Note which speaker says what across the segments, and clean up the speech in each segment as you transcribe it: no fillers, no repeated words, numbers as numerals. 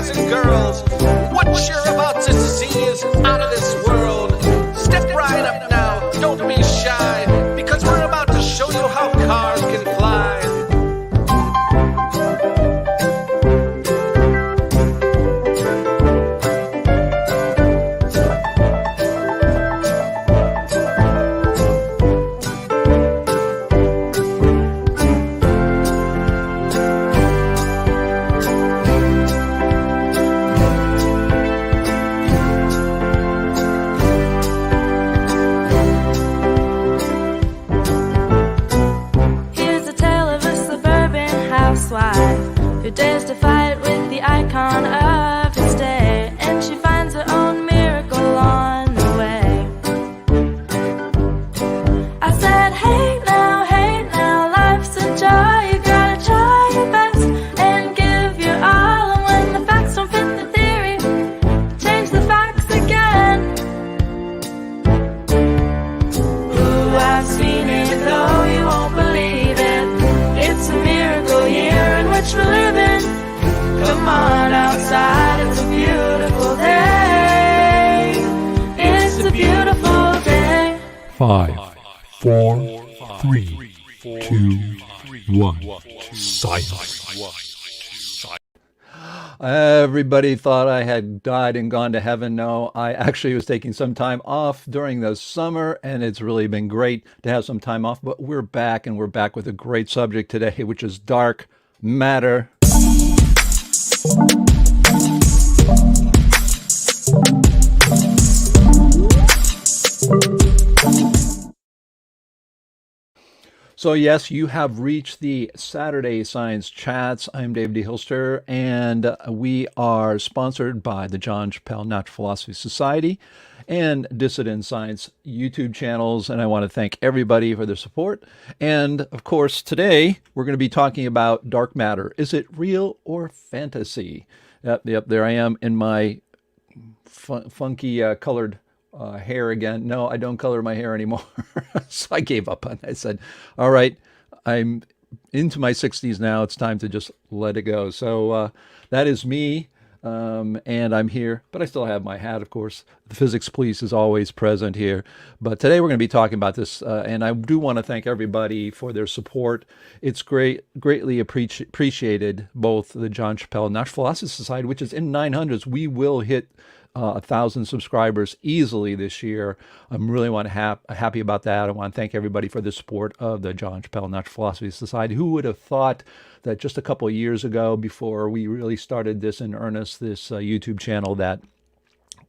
Speaker 1: boys and girls. What you're about to see is out of this world. Step right up now, don't be shy, because we're about to show you how cars can fly.
Speaker 2: Who dares to fight with the icon of his day, and she finds her own miracle on the way. I said, hey now, life's a joy. You gotta try your best and give your all. And when the facts don't fit the theory, change the facts again. Ooh, I've seen it, though you won't believe it. It's a miracle year in which we're living. Come on outside, it's a beautiful day. It's a beautiful day.
Speaker 3: 5, 4, 3, 2, 1. Silence.
Speaker 4: Everybody thought I had died and gone to heaven. No, I actually was taking some time off during the summer, and it's really been great to have some time off. But we're back, and we're back with a great subject today, which is dark matter. So yes, you have reached the Saturday Science Chats. I'm David D. Hilster, and we are sponsored by the John Chappell Natural Philosophy Society and Dissident Science YouTube channels, and I want to thank everybody for their support. And of course, today we're going to be talking about dark matter. Is it real or fantasy? Yep, there I am in my funky colored hair again. No, I don't color my hair anymore. So I gave up on it. I said, all right, I'm into my 60s now. It's time to just let it go. So that is me. And I'm here, but I still have my hat, of course. The physics police is always present here. But today we're going to be talking about this, and I do want to thank everybody for their support. It's greatly appreciated, both the John Chappell Natural Philosophy Society, which is in 900s. We will hit 1,000 subscribers easily this year. I'm really happy about that. I want to thank everybody for the support of the John Chappell Natural Philosophy Society. Who would have thought that just a couple of years ago, before we really started this in earnest, this YouTube channel, that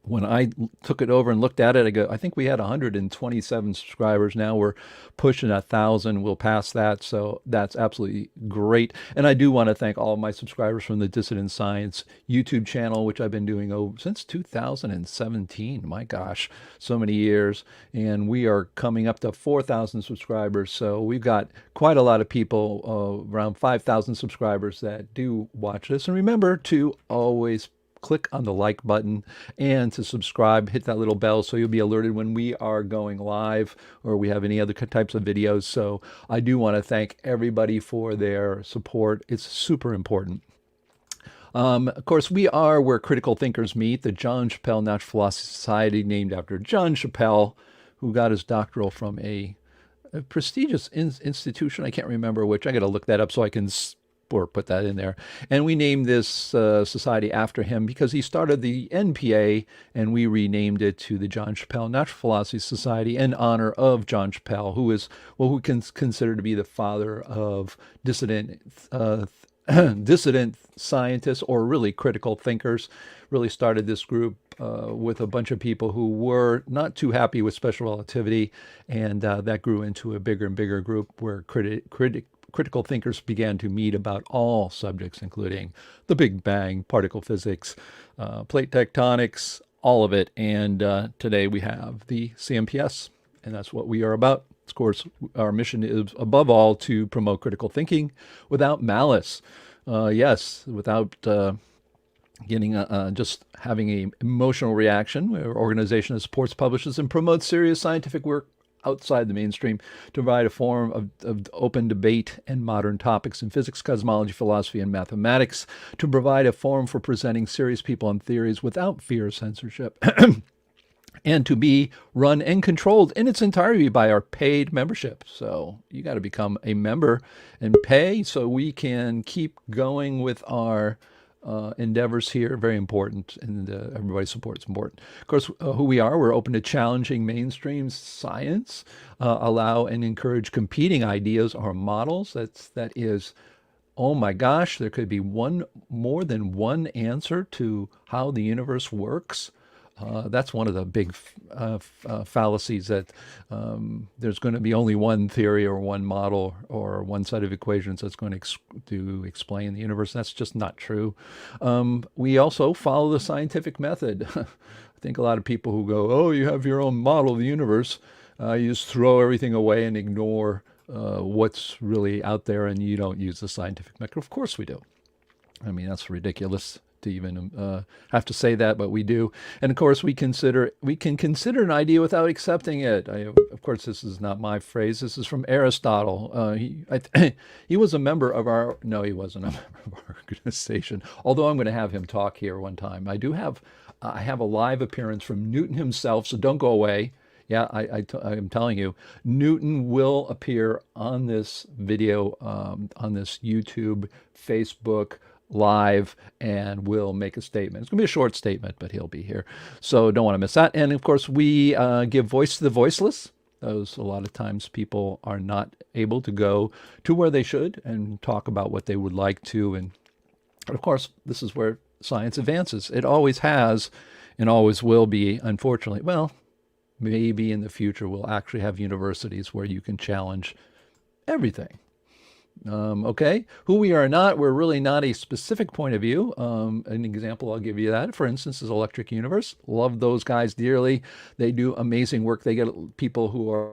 Speaker 4: when I took it over and looked at it, I think we had 127 subscribers. Now we're pushing 1,000. We'll pass that. So that's absolutely great. And I do want to thank all of my subscribers from the Dissident Science YouTube channel, which I've been doing since 2017. My gosh, so many years. And we are coming up to 4,000 subscribers. So we've got quite a lot of people, around 5,000 subscribers, that do watch this. And remember to always click on the like button and to subscribe, hit that little bell so you'll be alerted when we are going live or we have any other types of videos. So I do want to thank everybody for their support. It's super important. Of course, we are where critical thinkers meet, the John Chappell Natural Philosophy Society, named after John Chappell, who got his doctoral from a prestigious institution. I can't remember which. I got to look that up so I can or put that in there. And we named this society after him because he started the NPA, and we renamed it to the John Chappell Natural Philosophy Society in honor of John Chappell, who is who can consider to be the father of dissident scientists, or really critical thinkers. Really started this group with a bunch of people who were not too happy with special relativity, and that grew into a bigger and bigger group where critical thinkers began to meet about all subjects, including the Big Bang, particle physics, plate tectonics, all of it. And today we have the CMPS, and that's what we are about. Of course, our mission is, above all, to promote critical thinking without malice. Yes, without getting just having an emotional reaction. We're an organization that supports, publishes, and promotes serious scientific work outside the mainstream to provide a forum of open debate and modern topics in physics, cosmology, philosophy, and mathematics, to provide a forum for presenting serious people and theories without fear of censorship. And to be run and controlled in its entirety by our paid membership. So you got to become a member and pay so we can keep going with our endeavors here. Very important, and everybody's support is important. Of course, who we are, we're open to challenging mainstream science, allow and encourage competing ideas or models. That is, oh my gosh, there could be more than one answer to how the universe works. That's one of the big fallacies, that there's going to be only one theory or one model or one set of equations that's going to explain the universe. That's just not true. We also follow the scientific method. I think a lot of people who go, oh, you have your own model of the universe, you just throw everything away and ignore what's really out there, and you don't use the scientific method. Of course we do. I mean, that's ridiculous to even have to say that, but we do. And of course, we can consider an idea without accepting it. Of course, this is not my phrase. This is from Aristotle. He was a member of our. No, he wasn't a member of our organization. Although I'm going to have him talk here one time. I have a live appearance from Newton himself, so don't go away. Yeah, I'm telling you, Newton will appear on this video, on this YouTube, Facebook Live, and will make a statement. It's going to be a short statement, but he'll be here. So don't want to miss that. And of course, we give voice to the voiceless. Those, a lot of times people are not able to go to where they should and talk about what they would like to. And of course, this is where science advances. It always has and always will be, unfortunately. Well, maybe in the future we'll actually have universities where you can challenge everything. Okay, who we are not, we're really not a specific point of view. An example I'll give you that, for instance, is Electric Universe. Love those guys dearly. They do amazing work. They get people who are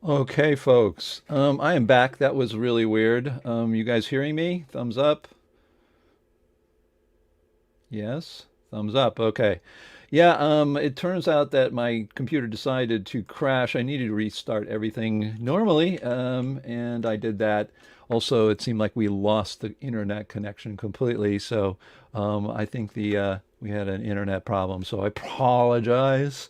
Speaker 4: Okay, folks. I am back. That was really weird. You guys hearing me? Thumbs up. Yes. Thumbs up. Okay. Yeah, it turns out that my computer decided to crash. I needed to restart everything normally, and I did that. Also, it seemed like we lost the internet connection completely, so I think the we had an internet problem. So I apologize.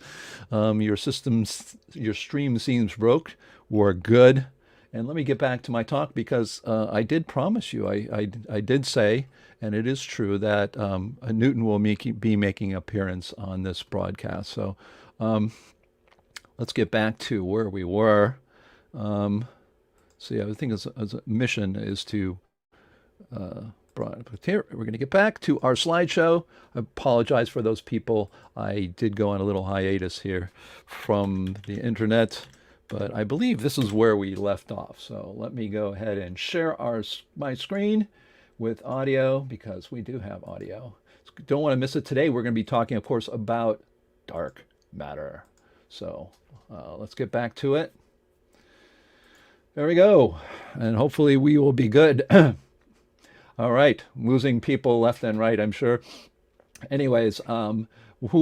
Speaker 4: Your stream seems broke. We're good. And let me get back to my talk because I did promise you, I did say, and it is true that Newton will be making an appearance on this broadcast. So um, let's get back to where we were. So yeah, I think as a mission is to here. We're going to get back to our slideshow. I apologize for those people. I did go on a little hiatus here from the internet, but I believe this is where we left off. So let me go ahead and share my screen with audio because we do have audio. Don't want to miss it today. We're going to be talking, of course, about dark matter. So let's get back to it. There we go. And hopefully we will be good. All right. Losing people left and right, I'm sure. Anyways, who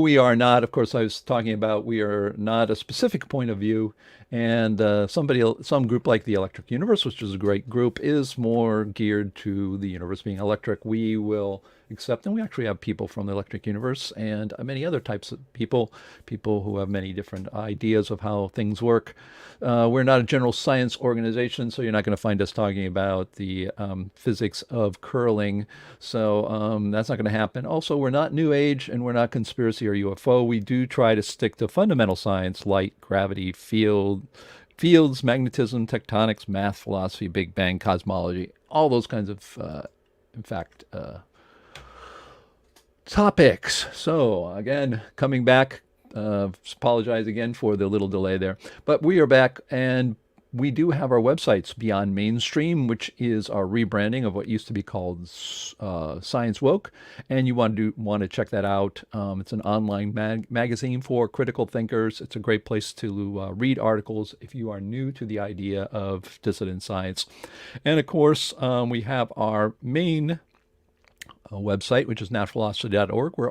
Speaker 4: we are not, of course, I was talking about we are not a specific point of view. And some group like the Electric Universe, which is a great group, is more geared to the universe being electric. We will accept, and we actually have people from the Electric Universe and many other types of people who have many different ideas of how things work. We're not a general science organization, so you're not going to find us talking about the physics of curling. So that's not going to happen. Also, we're not New Age, and we're not conspiracy or UFO. We do try to stick to fundamental science, light, gravity, fields, magnetism, tectonics, math, philosophy, Big Bang, cosmology, all those kinds of, in fact, topics. So again, coming back, apologize again for the little delay there, but we are back, and we do have our websites Beyond Mainstream, which is our rebranding of what used to be called Science Woke, and you want to check that out. It's an online magazine for critical thinkers. It's a great place to read articles if you are new to the idea of dissident science. And of course, we have our main website, which is naturalphilosophy.org, where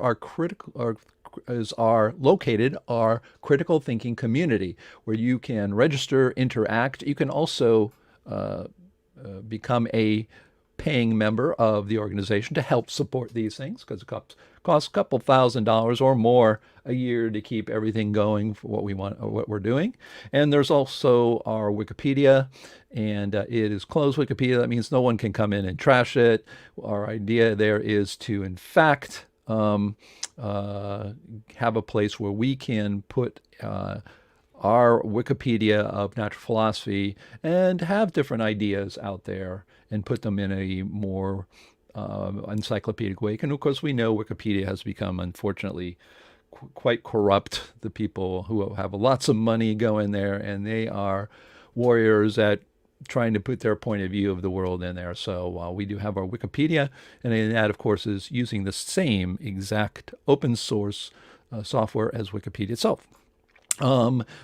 Speaker 4: our located our critical thinking community, where you can register, interact. You can also become a paying member of the organization to help support these things, because it costs a couple $1,000s or more a year to keep everything going for what we want or what we're doing. And there's also our Wikipedia, and it is closed Wikipedia. That means no one can come in and trash it. Our idea there is to, in fact, have a place where we can put our Wikipedia of natural philosophy and have different ideas out there and put them in a more encyclopedic way. And of course, we know Wikipedia has become, unfortunately, quite corrupt. The people who have lots of money go in there, and they are warriors at trying to put their point of view of the world in there. So we do have our Wikipedia, and that, of course, is using the same exact open source software as Wikipedia itself.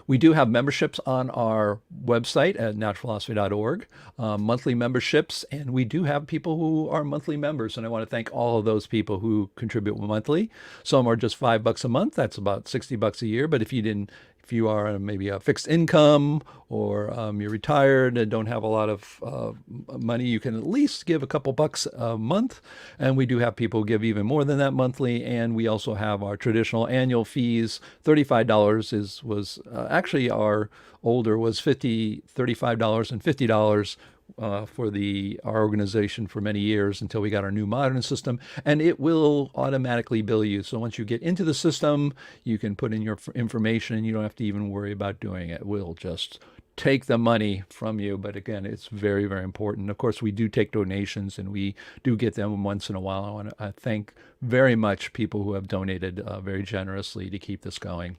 Speaker 4: We do have memberships on our website at naturalphilosophy.org, monthly memberships, and we do have people who are monthly members, and I want to thank all of those people who contribute monthly. Some are just $5 a month. That's about $60 a year. But if you are maybe a fixed income, or you're retired and don't have a lot of money, you can at least give a couple bucks a month. And we do have people give even more than that monthly. And we also have our traditional annual fees. $35 was actually our older was $35 and $50 for our organization for many years until we got our new modern system, and it will automatically bill you. So once you get into the system, you can put in your information and you don't have to even worry about doing it. We'll just take the money from you. But again, it's very, very important. Of course, we do take donations, and we do get them once in a while. I want to thank very much people who have donated very generously to keep this going.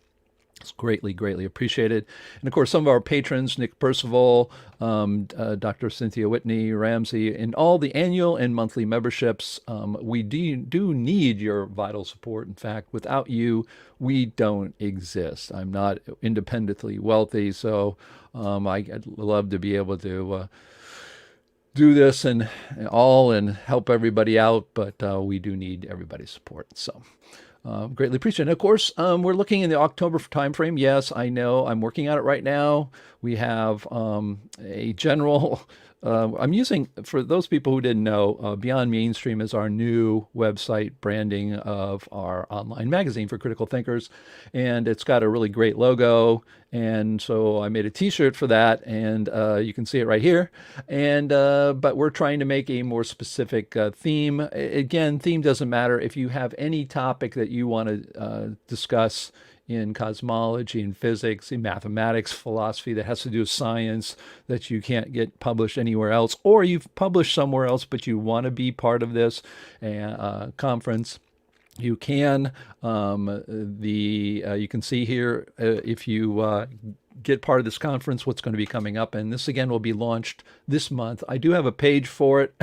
Speaker 4: It's greatly, greatly appreciated. And of course, some of our patrons, Nick Percival, Dr. Cynthia Whitney, Ramsey, and all the annual and monthly memberships, we do need your vital support. In fact, without you, we don't exist. I'm not independently wealthy, so I'd love to be able to do this and help everybody out, but we do need everybody's support. So greatly appreciate it. And of course, we're looking in the October timeframe. Yes, I know. I'm working on it right now. We have a general. I'm using, for those people who didn't know, Beyond Mainstream is our new website branding of our online magazine for critical thinkers, and it's got a really great logo. And so I made a T-shirt for that, and you can see it right here. And but we're trying to make a more specific theme. Again, theme doesn't matter. If you have any topic that you want to discuss in cosmology, in physics, in mathematics, philosophy that has to do with science that you can't get published anywhere else, or you've published somewhere else but you want to be part of this conference, you can. You can see here if you get part of this conference what's going to be coming up, and this again will be launched this month. I do have a page for it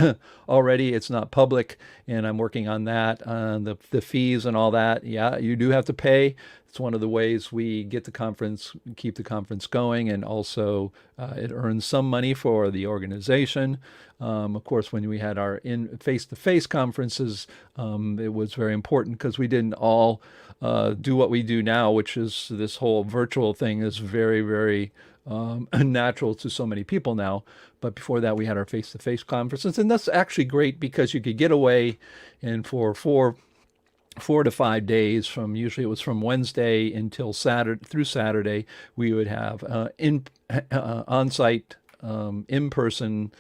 Speaker 4: already. It's not public, and I'm working on that. The fees and all that. Yeah, you do have to pay. It's one of the ways we get the conference, keep the conference going, and also it earns some money for the organization. Of course, when we had our in face-to-face conferences, it was very important because we didn't all do what we do now, which is this whole virtual thing is very, very natural to so many people now. But before that, we had our face-to-face conferences, and that's actually great because you could get away, and for 4 to 5 days, from usually it was from Wednesday until Saturday through Saturday, we would have on-site, in-person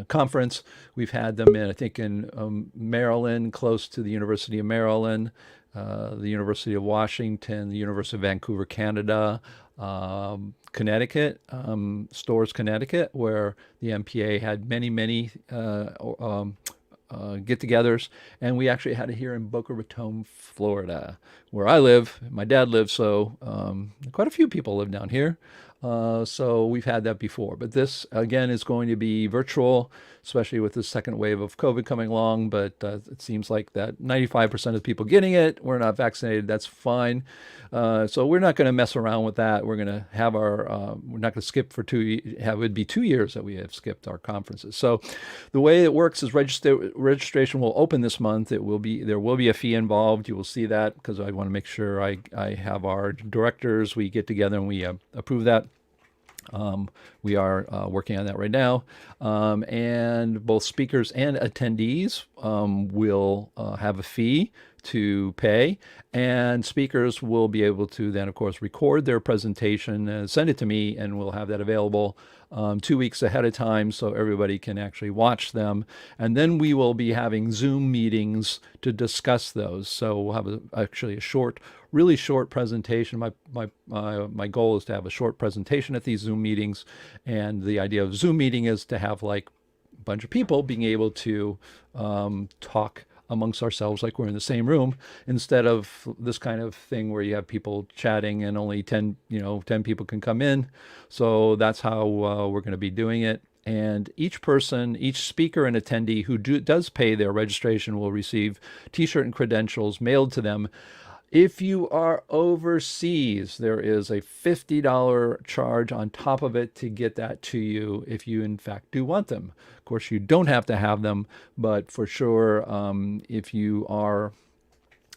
Speaker 4: conference. We've had them in, I think, in Maryland, close to the University of Maryland, the University of Washington, the University of Vancouver, Canada, Connecticut, Stores, Connecticut, where the MPA had many get-togethers, and we actually had it here in Boca Raton, Florida, where I live. My dad lives, so quite a few people live down here. So we've had that before, but this again is going to be virtual, especially with the second wave of COVID coming along. But it seems like that 95% of people getting it, we're not vaccinated. That's fine. So we're not going to mess around with that. We're going to have our, we're not going to skip for it would be 2 years that we have skipped our conferences. So the way it works is registration will open this month. There will be a fee involved. You will see that because I want to make sure I have our directors, we get together and we approve that. We are working on that right now, and both speakers and attendees will have a fee to pay, and speakers will be able to then, of course, record their presentation and send it to me, and we'll have that available 2 weeks ahead of time so everybody can actually watch them. And then we will be having Zoom meetings to discuss those. So we'll have actually a really short presentation. My goal is to have a short presentation at these Zoom meetings, and the idea of Zoom meeting is to have like a bunch of people being able to talk amongst ourselves like we're in the same room, instead of this kind of thing where you have people chatting and only 10 people can come in. So that's how we're going to be doing it. And each speaker and attendee who does pay their registration will receive T-shirt and credentials mailed to them. If you are overseas, there is a $50 charge on top of it to get that to you if you, in fact, do want them. Of course, you don't have to have them, but for sure, if you are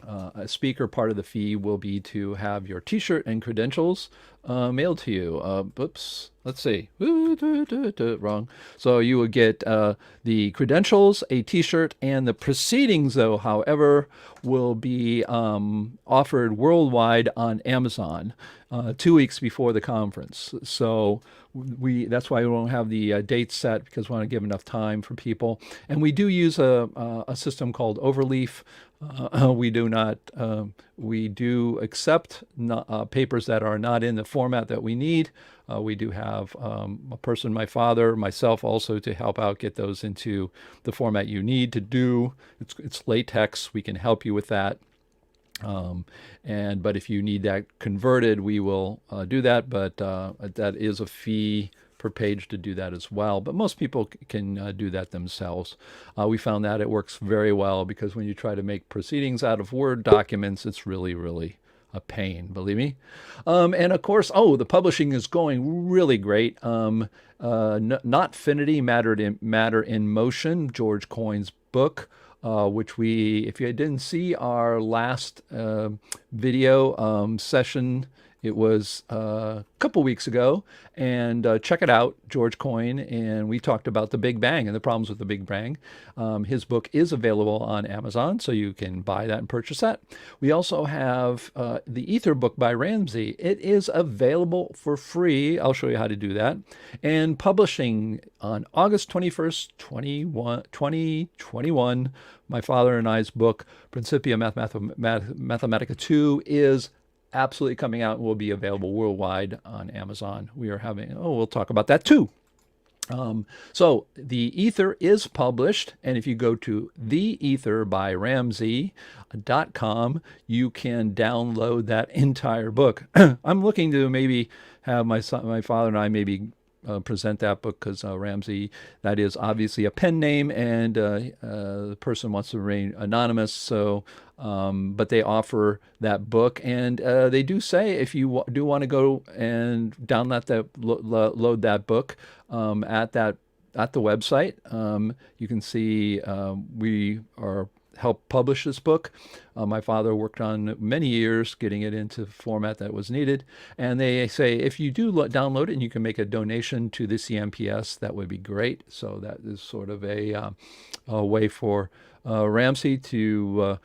Speaker 4: a speaker, part of the fee will be to have your T-shirt and credentials mailed to you. Oops, let's see. Wrong. So you would get the credentials, a T-shirt, and the proceedings, though, however, will be offered worldwide on Amazon 2 weeks before the conference. So that's why we won't have the date set, because we want to give enough time for people. And we do use a system called Overleaf. We do accept papers that are not in the format that we need. We do have a person, my father, myself also, to help out get those into the format you need to do. It's latex. We can help you with that. But if you need that converted, we will do that. But that is a fee per page to do that as well. But most people can do that themselves. We found that it works very well because when you try to make proceedings out of Word documents, it's really, really a pain, believe me. And of course, the publishing is going really great. Notfinity, Matter in Motion, George Coyne's book, which if you didn't see our last video session, it was a couple weeks ago, and check it out, George Coyne, and we talked about the Big Bang and the problems with the Big Bang. His book is available on Amazon, so you can buy that and purchase that. We also have the Ether book by Ramsey. It is available for free. I'll show you how to do that. And publishing on August 21st, 2021, my father and I's book, Principia Mathematica 2, is absolutely coming out and will be available worldwide on Amazon. We'll talk about that too. So the Ether is published, and if you go to theetherbyramsey.com, you can download that entire book. I'm looking to maybe have my father and I maybe present that book because Ramsey, that is obviously a pen name, and the person wants to remain anonymous. So, but they offer that book, and they do say if you do want to go and download load that book at the website, you can see we are help publish this book. My father worked on many years getting it into the format that was needed. And they say if you do download it and you can make a donation to the CMPS, that would be great. So that is sort of a way for Ramsey to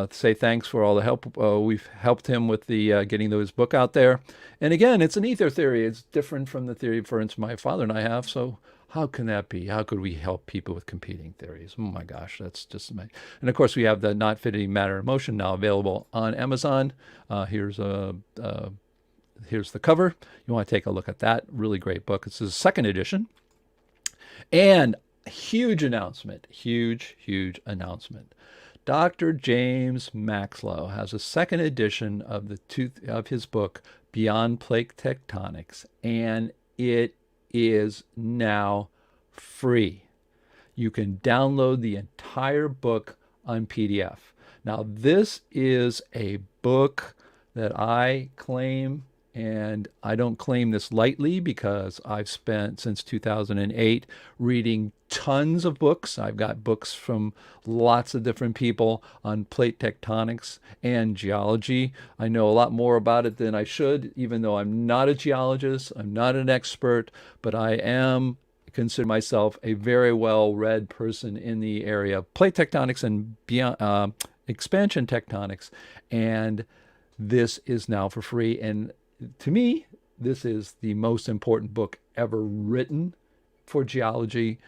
Speaker 4: say thanks for all the help. We've helped him with the getting his book out there. And again, it's an ether theory. It's different from the theory, for instance, my father and I have. So how can that be? How could we help people with competing theories? Oh my gosh, that's just amazing. And of course, we have the Notfinity, Matter in Motion now available on Amazon. Here's the cover. You want to take a look at that. Really great book. It's the second edition. And huge announcement. Huge announcement. Dr. James Maxlow has a second edition of his book, Beyond Plate Tectonics, and it is now free. You can download the entire book on PDF. Now, this is a book that I claim, and I don't claim this lightly because I've spent since 2008 reading tons of books. I've got books from lots of different people on plate tectonics and geology. I know a lot more about it than I should, even though I'm not a geologist, I'm not an expert, but I consider myself a very well-read person in the area of plate tectonics and beyond, expansion tectonics. And this is now for free. And to me, this is the most important book ever written for geology.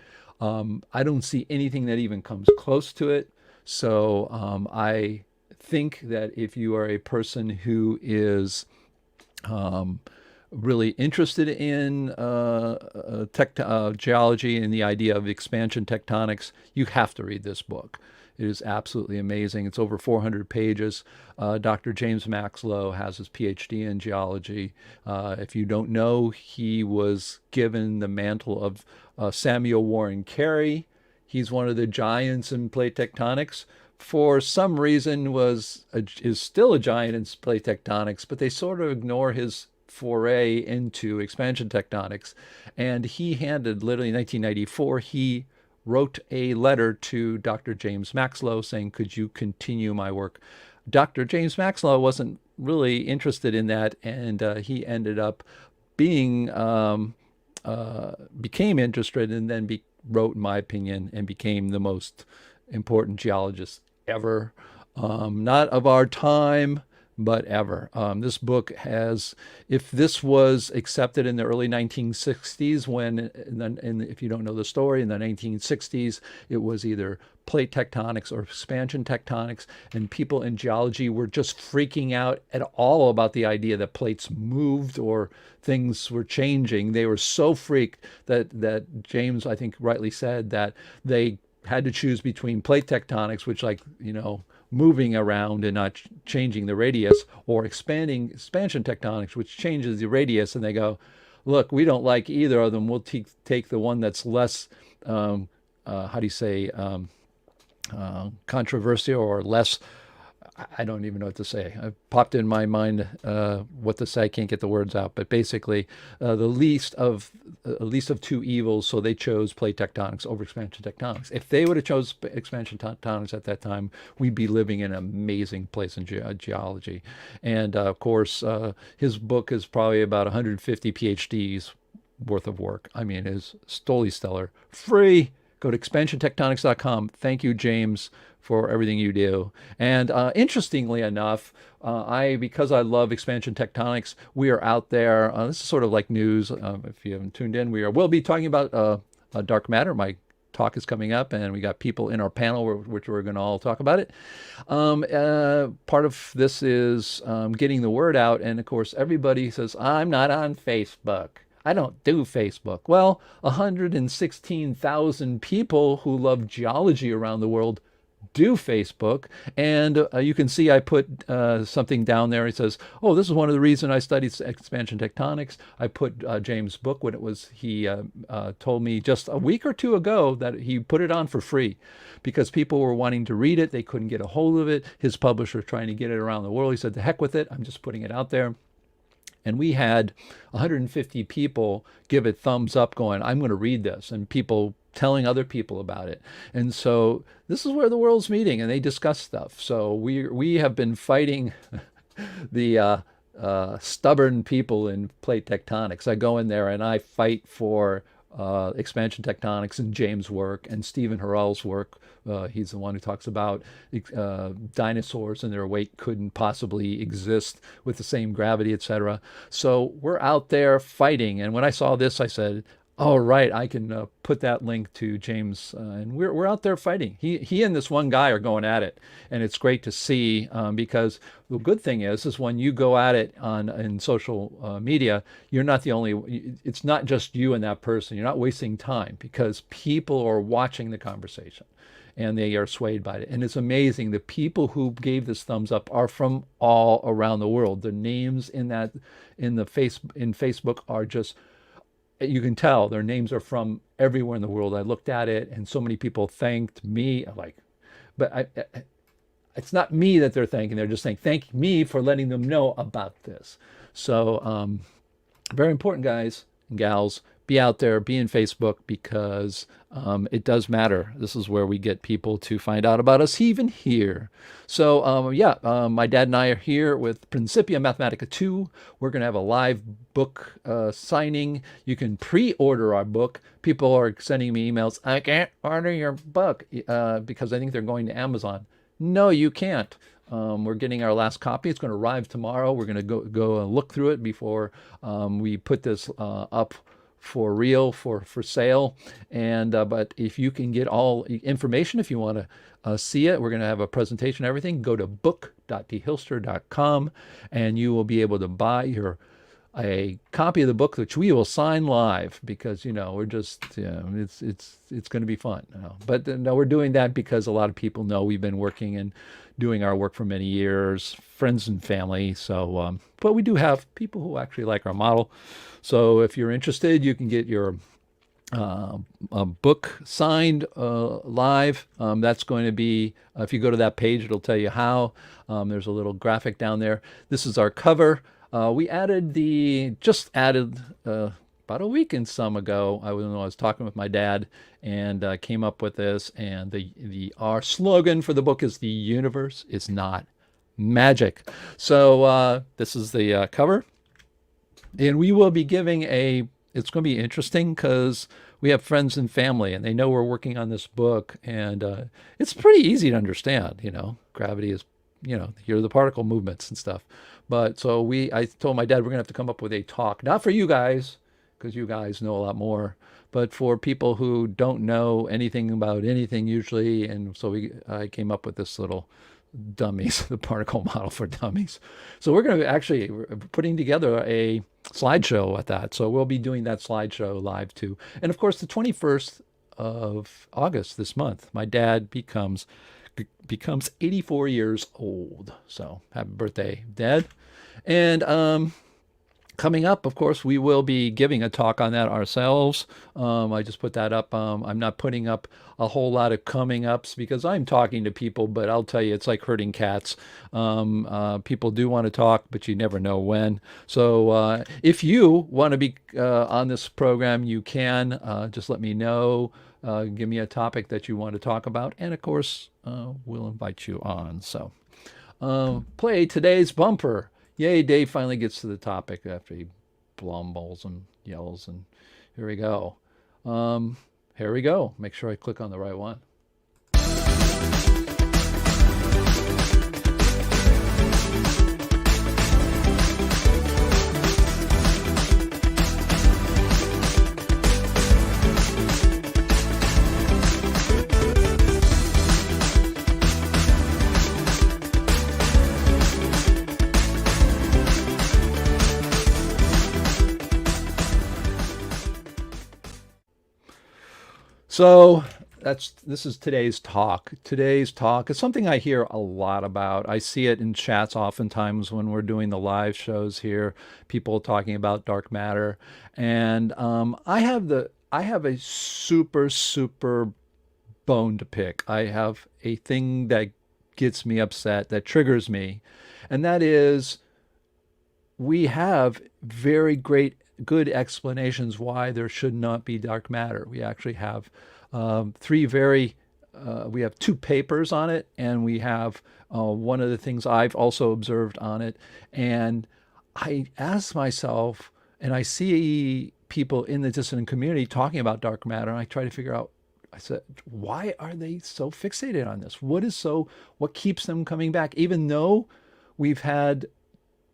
Speaker 4: I don't see anything that even comes close to it. So I think that if you are a person who is really interested in geology and the idea of expansion tectonics, you have to read this book. It is absolutely amazing. It's over 400 pages. Dr. James Maxlow has his PhD in geology. If you don't know, he was given the mantle of Samuel Warren Carey. He's one of the giants in plate tectonics. For some reason, is still a giant in plate tectonics, but they sort of ignore his foray into expansion tectonics. And he literally in 1994, he wrote a letter to Dr. James Maxlow saying, could you continue my work? Dr. James Maxlow wasn't really interested in that, and he ended up became interested, and then wrote, in my opinion, and became the most important geologist ever. Not of our time, but ever. This book has, if this was accepted in the early 1960s, if you don't know the story, in the 1960s, it was either plate tectonics or expansion tectonics, and people in geology were just freaking out at all about the idea that plates moved or things were changing. They were so freaked that James, I think, rightly said that they had to choose between plate tectonics, which, moving around and not changing the radius, or expansion tectonics, which changes the radius, and they go, look, we don't like either of them. We'll take the one that's less, how do you say, controversial, or less, I don't even know what to say. It popped in my mind what to say. I can't get the words out. But basically, the least of two evils. So they chose plate tectonics over expansion tectonics. If they would have chose expansion tectonics at that time, we'd be living in an amazing place in geology. And of course, his book is probably about 150 PhDs worth of work. I mean, it's totally stellar. Free. Go to expansiontectonics.com. Thank you, James, for everything you do. And interestingly enough, because I love expansion tectonics, we are out there. This is sort of like news. If you haven't tuned in, we'll be talking about dark matter. My talk is coming up, and we got people in our panel which we're going to all talk about it. Part of this is getting the word out. And of course, everybody says, I'm not on Facebook. I don't do Facebook. Well, 116,000 people who love geology around the world do Facebook. And you can see I put something down there. It says, oh, this is one of the reasons I studied expansion tectonics. I put James' book when he told me just a week or two ago that he put it on for free because people were wanting to read it. They couldn't get a hold of it. His publisher trying to get it around the world. He said, the heck with it. I'm just putting it out there. And we had 150 people give it thumbs up going, I'm going to read this, and people telling other people about it. And so this is where the world's meeting, and they discuss stuff. So we have been fighting the stubborn people in plate tectonics. I go in there and I fight for expansion tectonics and James' work and Stephen Harrell's work. He's the one who talks about dinosaurs and their weight couldn't possibly exist with the same gravity, etc. So we're out there fighting. And when I saw this, I said, oh, right, I can put that link to James. And we're out there fighting. He and this one guy are going at it. And it's great to see because the good thing is when you go at it in social media, you're not the only, it's not just you and that person. You're not wasting time because people are watching the conversation and they are swayed by it. And it's amazing. The people who gave this thumbs up are from all around the world. The names in Facebook are just, you can tell their names are from everywhere in the world. I looked at it and so many people thanked me. It's not me that they're thanking. They're just saying, thank me for letting them know about this. So very important, guys and gals. Be out there, be in Facebook because it does matter. This is where we get people to find out about us even here. So my dad and I are here with Principia Mathematica 2. We're going to have a live book signing. You can pre-order our book. People are sending me emails, I can't order your book because I think they're going to Amazon. No, you can't. We're getting our last copy. It's going to arrive tomorrow. We're going to go and look through it before we put this up for real, for sale. And but if you can get all information, if you want to see it, we're going to have a presentation, everything. Go to book.dhilster.com and you will be able to buy a copy of the book, which we will sign live because we're just it's going to be fun. But no, we're doing that because a lot of people know we've been working and doing our work for many years, friends and family. So but we do have people who actually like our model. So if you're interested, you can get your book signed live. That's going to be, if you go to that page, it'll tell you how. There's a little graphic down there. This is our cover. We just added about a week and some ago. I was talking with my dad and came up with this. And our slogan for the book is "The universe is not magic." So this is the cover. And we will be giving it's going to be interesting because we have friends and family and they know we're working on this book. And it's pretty easy to understand, gravity is, hear the particle movements and stuff. But so I told my dad we're going to have to come up with a talk, not for you guys, because you guys know a lot more, but for people who don't know anything about anything usually. And so I came up with this little dummies, the particle model for dummies. So we're going to putting together a slideshow at that. So we'll be doing that slideshow live too. And of course, the 21st of August this month, my dad becomes becomes 84 years old. So happy birthday, Dad. And coming up, of course, we will be giving a talk on that ourselves. I just put that up. I'm not putting up a whole lot of coming ups because I'm talking to people, but I'll tell you, it's like herding cats. People do want to talk, but you never know when. So if you want to be on this program, you can. Just let me know. Give me a topic that you want to talk about. And of course, we'll invite you on. So play today's bumper. Yay, Dave finally gets to the topic after he blumbles and yells. And here we go. Here we go. Make sure I click on the right one. So this is today's talk. Today's talk is something I hear a lot about. I see it in chats oftentimes when we're doing the live shows here, people talking about dark matter. And I have a super bone to pick. I have a thing that gets me upset, that triggers me, and that is we have very good explanations why there should not be dark matter. We actually have we have two papers on it, and we have one of the things I've also observed on it. And I ask myself, and I see people in the dissident community talking about dark matter, and I try to figure out, I said, why are they so fixated on this? What keeps them coming back? Even though we've had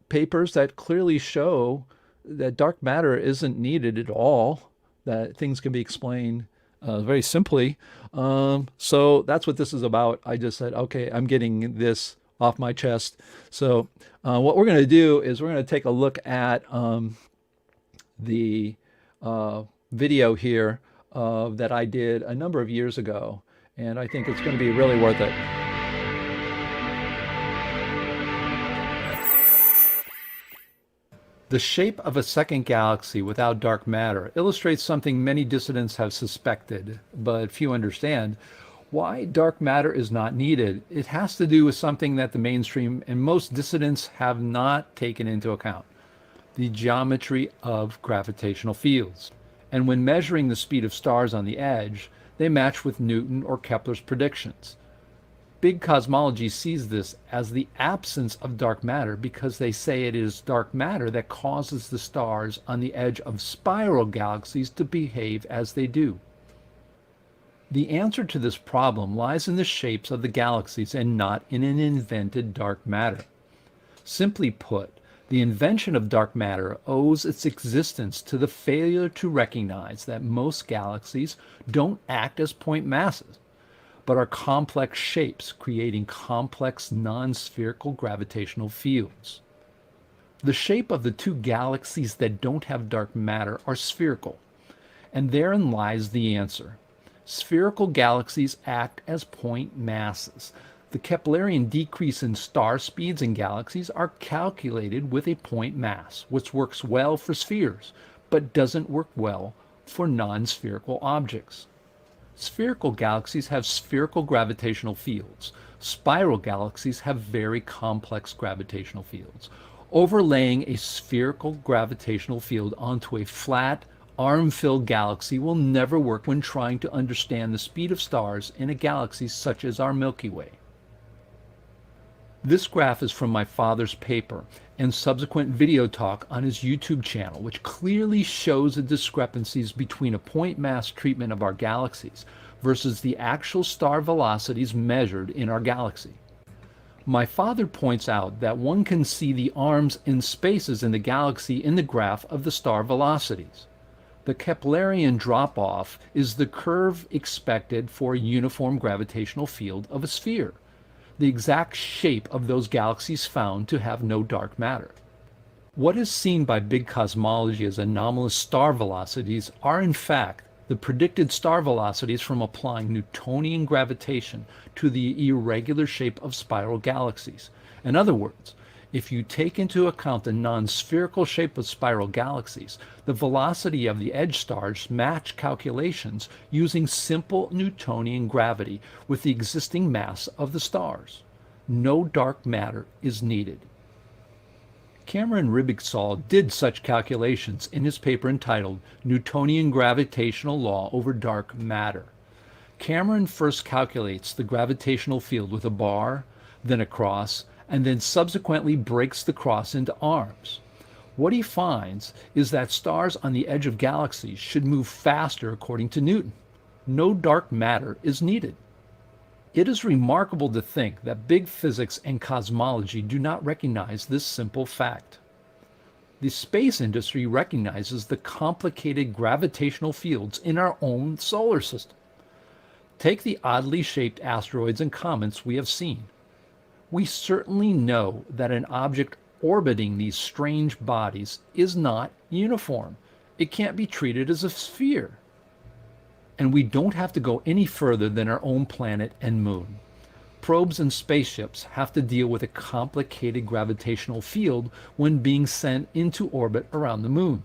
Speaker 4: papers that clearly show that dark matter isn't needed at all, that things can be explained very simply. So that's what this is about. I just said, okay, I'm getting this off my chest. So what we're going to do is we're going to take a look at the video here that I did a number of years ago, and I think it's going to be really worth it. The shape of a second galaxy without dark matter illustrates something many dissidents have suspected, but few understand: why dark matter is not needed. It has to do with something that the mainstream and most dissidents have not taken into account: the geometry of gravitational fields. And when measuring the speed of stars on the edge, they match with Newton or Kepler's predictions. Big cosmology sees this as the absence of dark matter because they say it is dark matter that causes the stars on the edge of spiral galaxies to behave as they do. The answer to this problem lies in the shapes of the galaxies and not in an invented dark matter. Simply put, the invention of dark matter owes its existence to the failure to recognize that most galaxies don't act as point masses, but are complex shapes creating complex non-spherical gravitational fields. The shape of the two galaxies that don't have dark matter are spherical, and therein lies the answer. Spherical galaxies act as point masses. The Keplerian decrease in star speeds in galaxies are calculated with a point mass, which works well for spheres, but doesn't work well for non-spherical objects. Spherical galaxies have spherical gravitational fields. Spiral galaxies have very complex gravitational fields. Overlaying a spherical gravitational field onto a flat, arm-filled galaxy will never work when trying to understand the speed of stars in a galaxy such as our Milky Way. This graph is from my father's paper and subsequent video talk on his YouTube channel, which clearly shows the discrepancies between a point mass treatment of our galaxies versus the actual star velocities measured in our galaxy. My father points out that one can see the arms and spaces in the galaxy in the graph of the star velocities. The Keplerian drop-off is the curve expected for a uniform gravitational field of a sphere, the exact shape of those galaxies found to have no dark matter. What is seen by big cosmology as anomalous star velocities are in fact
Speaker 5: the predicted star velocities from applying Newtonian gravitation to the irregular shape of spiral galaxies. In other words, if you take into account the non-spherical shape of spiral galaxies, the velocity of the edge stars match calculations using simple Newtonian gravity with the existing mass of the stars. No dark matter is needed. Cameron Ribixall did such calculations in his paper entitled Newtonian Gravitational Law over Dark Matter. Cameron first calculates the gravitational field with a bar, then a cross, and then subsequently breaks the cross into arms. What he finds is that stars on the edge of galaxies should move faster according to Newton. No dark matter is needed. It is remarkable to think that big physics and cosmology do not recognize this simple fact. The space industry recognizes the complicated gravitational fields in our own solar system. Take the oddly shaped asteroids and comets we have seen. We certainly know that an object orbiting these strange bodies is not uniform. It can't be treated as a sphere. And we don't have to go any further than our own planet and moon. Probes and spaceships have to deal with a complicated gravitational field when being sent into orbit around the moon.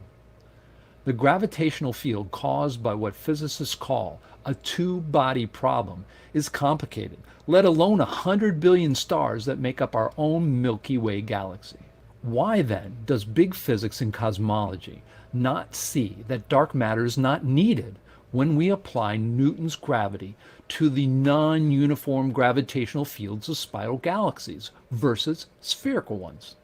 Speaker 5: The gravitational field caused by what physicists call a two-body problem is complicated, let alone 100 billion stars that make up our own Milky Way galaxy. Why then does big physics and cosmology not see that dark matter is not needed when we apply Newton's gravity to the non-uniform gravitational fields of spiral galaxies versus spherical ones?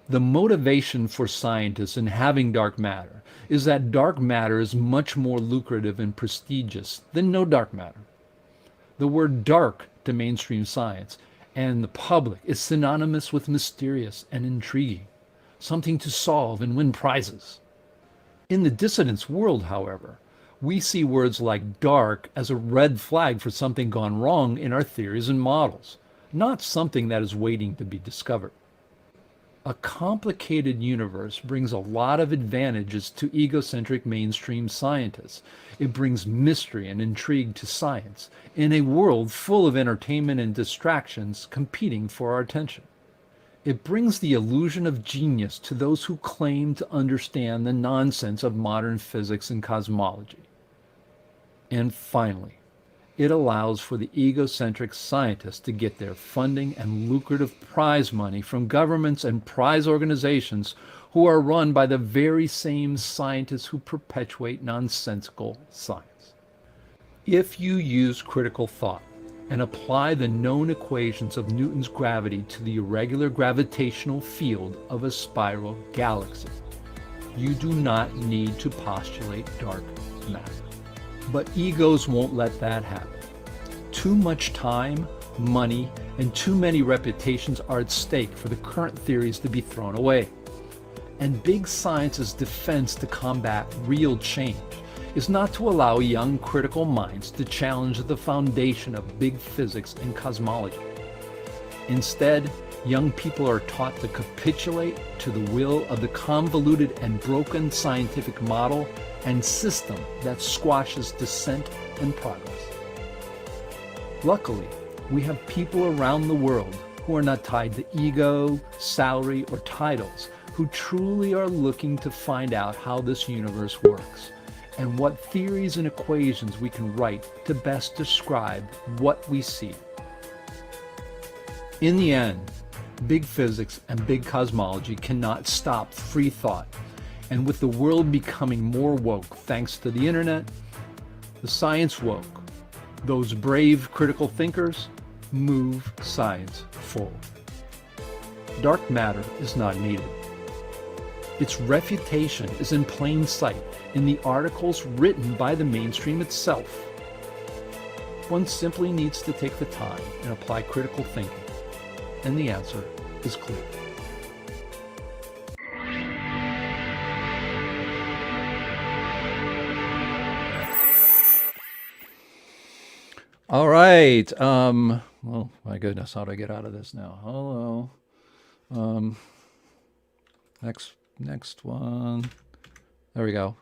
Speaker 5: The motivation for scientists in having dark matter is that dark matter is much more lucrative and prestigious than no dark matter. The word dark to mainstream science and the public is synonymous with mysterious and intriguing, something to solve and win prizes. In the dissidents world, however, we see words like dark as a red flag for something gone wrong in our theories and models, not something that is waiting to be discovered. A complicated universe brings a lot of advantages to egocentric mainstream scientists. It brings mystery and intrigue to science in a world full of entertainment and distractions competing for our attention. It brings the illusion of genius to those who claim to understand the nonsense of modern physics and cosmology. And finally, it allows for the egocentric scientists to get their funding and lucrative prize money from governments and prize organizations who are run by the very same scientists who perpetuate nonsensical science. If you use critical thought and apply the known equations of Newton's gravity to the irregular gravitational field of a spiral galaxy, you do not need to postulate dark matter. But egos won't let that happen. Too much time, money, and too many reputations are at stake for the current theories to be thrown away. And big science's defense to combat real change is not to allow young critical minds to challenge the foundation of big physics and cosmology. Instead, young people are taught to capitulate to the will of the convoluted and broken scientific model and system that squashes dissent and progress. Luckily, we have people around the world who are not tied to ego, salary, or titles, who truly are looking to find out how this universe works and what theories and equations we can write to best describe what we see. In the end, big physics and big cosmology cannot stop free thought. And with the world becoming more woke thanks to the internet, the science woke, those brave critical thinkers move science forward. Dark matter is not needed. Its refutation is in plain sight in the articles written by the mainstream itself. One simply needs to take the time and apply critical thinking, and the answer is clear.
Speaker 4: All right. Well, my goodness, how do I get out of this now? Hello. Next one. There we go.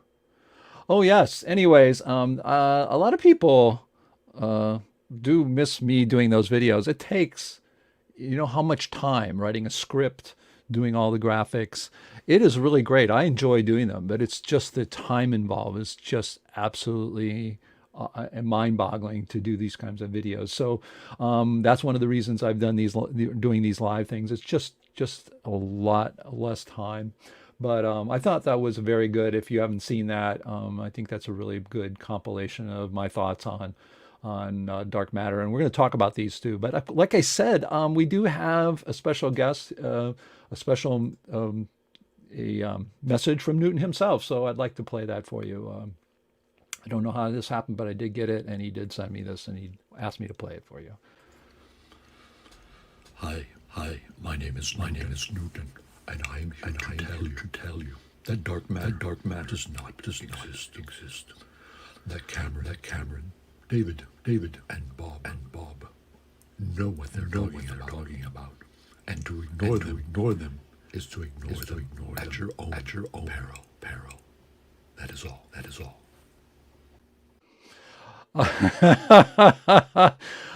Speaker 4: Oh yes. Anyways, a lot of people do miss me doing those videos. It takes, you know, how much time writing a script, doing all the graphics. It is really great. I enjoy doing them, but it's just the time involved is just absolutely mind-boggling to do these kinds of videos. So that's one of the reasons I've done doing these live things. It's just a lot less time. But I thought that was very good. If you haven't seen that, I think that's a really good compilation of my thoughts on dark matter, and we're going to talk about these too. But like I said, we do have a special guest, a special message from Newton himself. So I'd like to play that for you. I don't know how this happened, but I did get it, and he did send me this, and he asked me to play it for you.
Speaker 6: Hi, my name is Newton, and I am here to tell you that dark matter does not exist. That Cameron, David, and Bob know what they're talking about, and to ignore them is to ignore them at your own peril. That is all.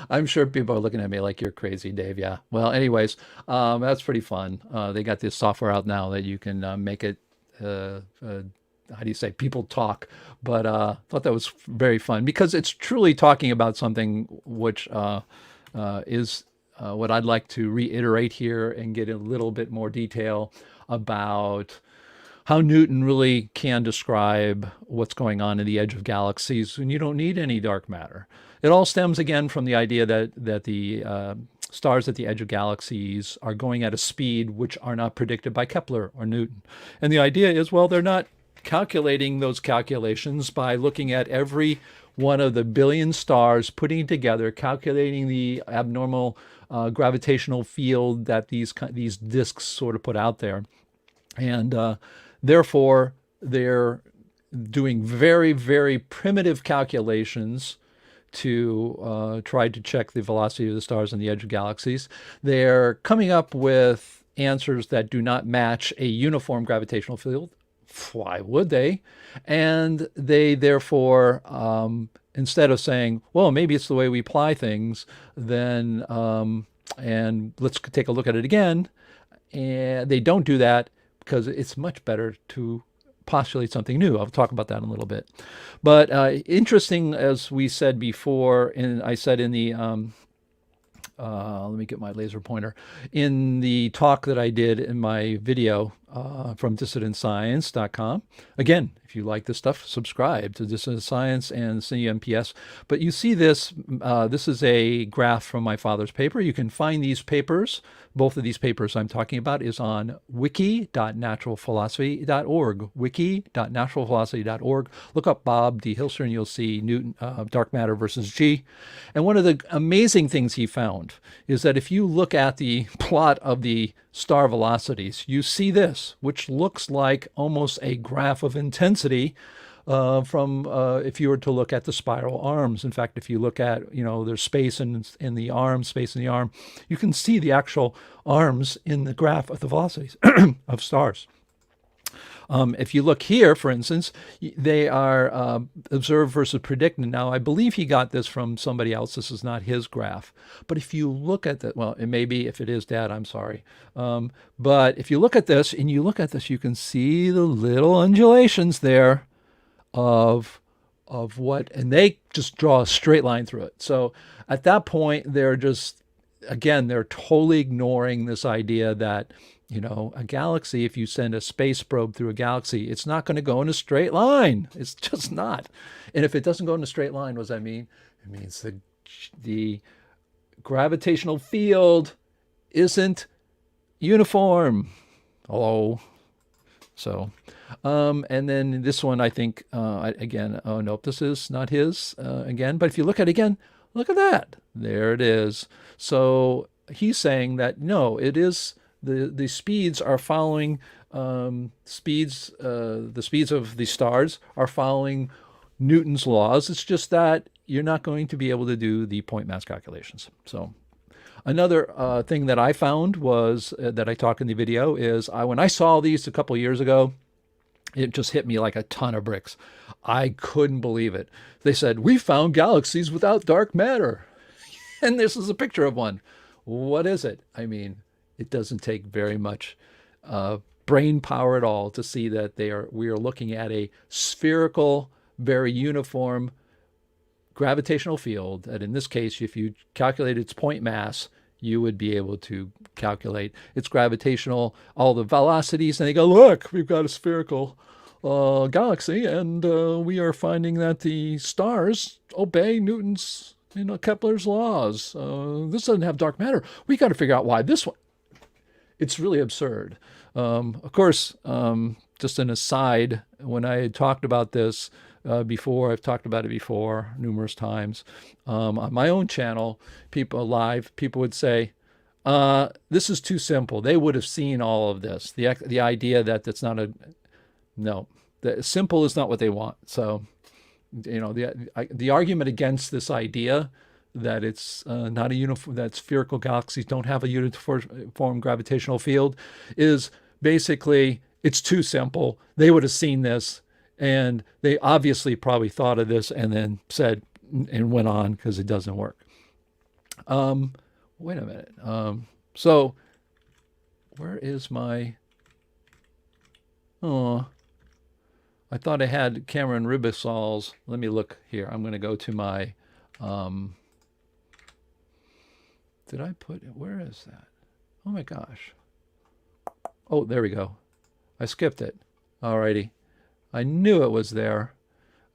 Speaker 4: I'm sure people are looking at me like you're crazy, Dave. Yeah. Well, anyways, that's pretty fun. They got this software out now that you can make it, how do you say, people talk. But thought that was very fun because it's truly talking about something which is what I'd like to reiterate here and get a little bit more detail about how Newton really can describe what's going on in the edge of galaxies when you don't need any dark matter. It all stems again from the idea that the stars at the edge of galaxies are going at a speed which are not predicted by Kepler or Newton. And the idea is, well, they're not calculating those calculations by looking at every one of the billion stars, putting it together, calculating the abnormal gravitational field that these disks sort of put out there. And therefore, they're doing very, very primitive calculations to try to check the velocity of the stars on the edge of galaxies. They're coming up with answers that do not match a uniform gravitational field. Why would they? And they therefore, instead of saying, well, maybe it's the way we apply things, then, and let's take a look at it again, and they don't do that, because it's much better to postulate something new. I'll talk about that in a little bit. But interesting, as we said before, and I said in the, let me get my laser pointer, in the talk that I did in my video from dissidentscience.com. Again, if you like this stuff, subscribe to Dissident Science and CMPS. But you see this, this is a graph from my father's paper. You can find these papers. Both of these papers I'm talking about is on wiki.naturalphilosophy.org, wiki.naturalphilosophy.org. Look up Bob D. Hilster and you'll see Newton, dark matter versus G. And one of the amazing things he found is that if you look at the plot of the star velocities, you see this, which looks like almost a graph of intensity from if you were to look at the spiral arms. In fact, if you look at, there's space in the arm, you can see the actual arms in the graph of the velocities of stars. If you look here, for instance, they are observed versus predicted. Now, I believe he got this from somebody else. This is not his graph. But if you look at that, well, it may be, if it is, Dad, I'm sorry. But if you look at this, you can see the little undulations there of what, and they just draw a straight line through it. So at that point, they're totally ignoring this idea that, a galaxy, if you send a space probe through a galaxy, it's not going to go in a straight line. It's just not. And if it doesn't go in a straight line, what does that mean? It means the gravitational field isn't uniform. Hello. So, and then this one, I think, again, oh, nope, this is not his again. But if you look at it again, look at that. There it is. So he's saying that, no, it is, the speeds are following, the speeds of the stars are following Newton's laws. It's just that you're not going to be able to do the point mass calculations. So another thing that I found was that I talk in the video is when I saw these a couple years ago, It just hit me like a ton of bricks. I couldn't believe it. They said, we found galaxies without dark matter. And this is a picture of one. What is it? I mean, it doesn't take very much brain power at all to see that we are looking at a spherical, very uniform gravitational field. That in this case, if you calculate its point mass, you would be able to calculate its gravitational, all the velocities. And they go, look, we've got a spherical galaxy, and we are finding that the stars obey Newton's, Kepler's laws. This doesn't have dark matter. We got to figure out why this one. It's really absurd. Of course, just an aside, when I had talked about this before, I've talked about it before numerous times on my own channel, people would say, this is too simple. They would have seen all of this. The idea that that's not no, the simple is not what they want. So, the argument against this idea that it's not a uniform, that spherical galaxies don't have a uniform gravitational field is basically, it's too simple. They would have seen this, and they obviously probably thought of this and then said and went on because it doesn't work. Wait a minute. So where is my, I thought I had Cameron Ribisol's. Let me look here. I'm going to go to my, did I put it? Where is that? Oh my gosh. Oh, there we go. I skipped it. Alrighty. I knew it was there.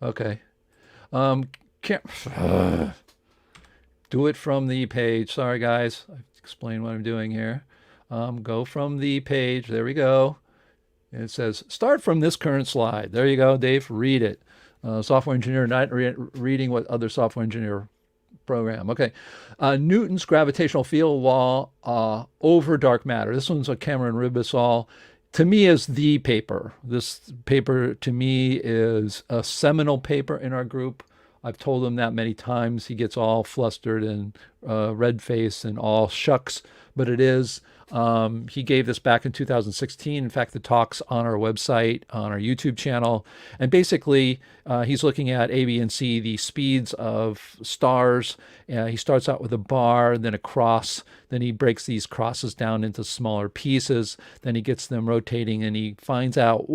Speaker 4: Okay. Do it from the page. Sorry, guys. I explain what I'm doing here. Go from the page. There we go. And it says, start from this current slide. There you go, Dave. Read it. Software engineer, not reading what other software engineer program. Okay. Newton's gravitational field law over dark matter. This one's a Cameron Ribisol. To me is the paper. This paper to me is a seminal paper in our group. I've told him that many times. He gets all flustered and red-faced and all shucks, but it is. He gave this back in 2016. In fact, the talk's on our website, on our YouTube channel. And basically, he's looking at A, B, and C, the speeds of stars. He starts out with a bar, then a cross. Then he breaks these crosses down into smaller pieces. Then he gets them rotating, and he finds out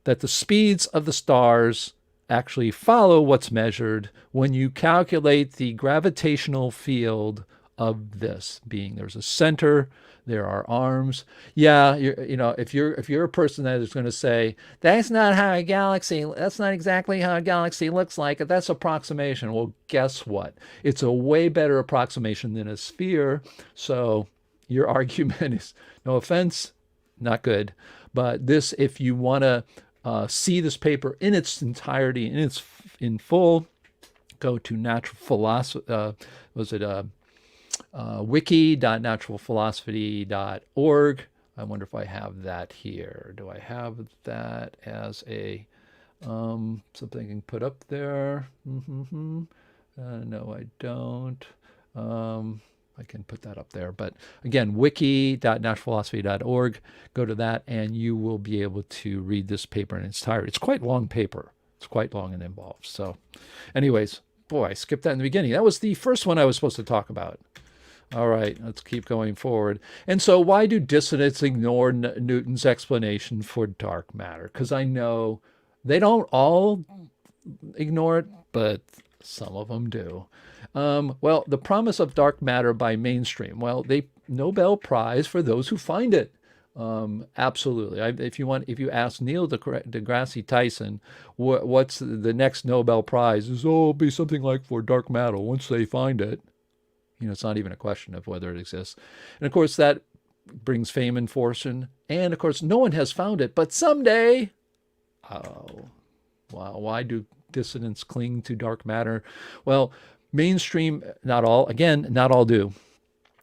Speaker 4: that the speeds of the stars actually follow what's measured when you calculate the gravitational field of this being. There's a center, there are arms. Yeah, if you're a person that is going to say that's not exactly how a galaxy looks like, that's approximation. Well, guess what? It's a way better approximation than a sphere. So your argument is, no offense, not good. But this, if you want to see this paper in its entirety, in full, go to natural philosophy. wiki.naturalphilosophy.org. I wonder if I have that here. Do I have that as a something I can put up there? No, I don't. I can put that up there. But again, wiki.naturalphilosophy.org. Go to that and you will be able to read this paper in its entirety. It's quite a long paper. It's quite long and involved. So anyways, boy, I skipped that in the beginning. That was the first one I was supposed to talk about. All right, let's keep going forward. And so why do dissidents ignore Newton's explanation for dark matter? Because I know they don't all ignore it, but some of them do. Well, the promise of dark matter by mainstream. Well, they Nobel Prize for those who find it. Absolutely. If you ask Neil deGrasse Tyson, what's the next Nobel Prize? It'll be something like for dark matter once they find it. It's not even a question of whether it exists. And of course, that brings fame and fortune. And of course, no one has found it, but someday, wow, why do dissidents cling to dark matter? Well, mainstream, not all do,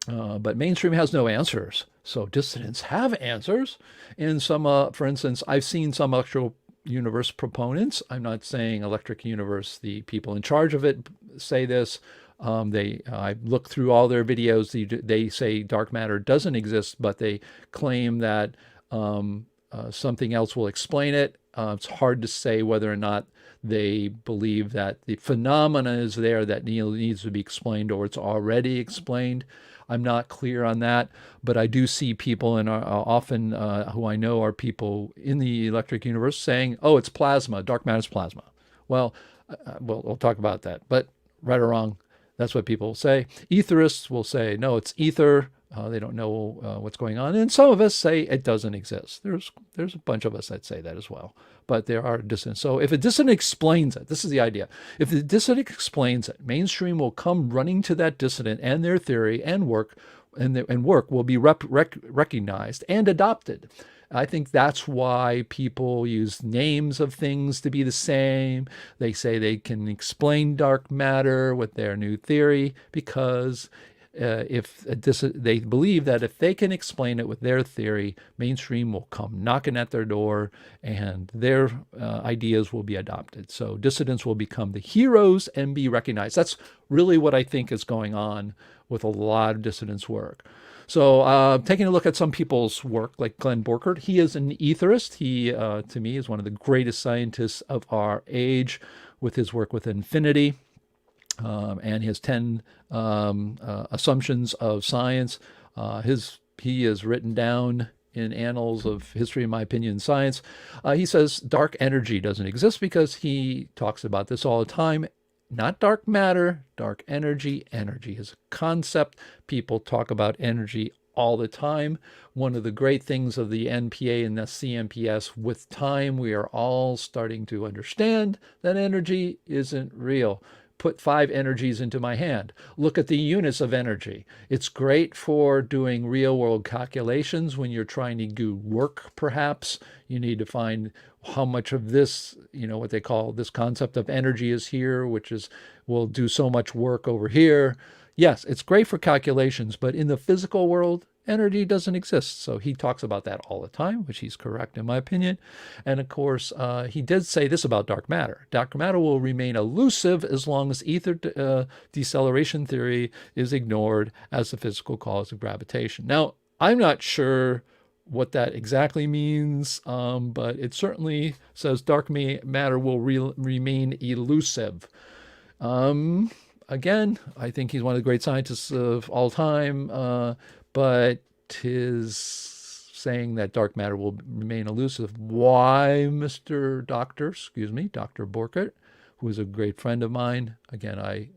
Speaker 4: but mainstream has no answers. So dissidents have answers. And some, for instance, I've seen some electrical universe proponents. I'm not saying electric universe, the people in charge of it say this. I looked through all their videos. They say dark matter doesn't exist, but they claim that
Speaker 5: something else will explain it. It's hard to say whether or not they believe that the phenomena is there that needs to be explained or it's already explained. I'm not clear on that, but I do see people, and often who I know are people in the electric universe, saying, "Oh, it's plasma. Dark matter is plasma." Well, we'll talk about that. But right or wrong, that's what people say. Etherists will say, "No, it's ether." They don't know what's going on, and some of us say it doesn't exist. There's a bunch of us that say that as well. But there are dissidents. So if a dissident explains it, this is the idea. If the dissident explains it, mainstream will come running to that dissident and their theory and work, and work will be recognized and adopted. I think that's why people use names of things to be the same. They say they can explain dark matter with their new theory because they believe that if they can explain it with their theory, mainstream will come knocking at their door and their ideas will be adopted. So dissidents will become the heroes and be recognized. That's really what I think is going on with a lot of dissidents' work. So taking a look at some people's work, like Glenn Borkert, he is an etherist. He, to me, is one of the greatest scientists of our age with his work with infinity. And his 10 assumptions of science. He is written down in annals of history, in my opinion, science. He says dark energy doesn't exist because he talks about this all the time. Not dark matter, dark energy. Energy is a concept. People talk about energy all the time. One of the great things of the NPA and the CMPS, with time, we are all starting to understand that energy isn't real. Put 5 energies into my hand. Look at the units of energy. It's great for doing real world calculations when you're trying to do work, perhaps. You need to find how much of this, what they call this concept of energy is here, which will do so much work over here. Yes, it's great for calculations, but in the physical world, energy doesn't exist. So he talks about that all the time, which he's correct in my opinion. And of course, he did say this about dark matter. Dark matter will remain elusive as long as ether deceleration theory is ignored as the physical cause of gravitation. Now, I'm not sure what that exactly means, but it certainly says dark matter will remain elusive. Again, I think he's one of the great scientists of all time, but his saying that dark matter will remain elusive. Why, Dr. Borkert, who is a great friend of mine. Again,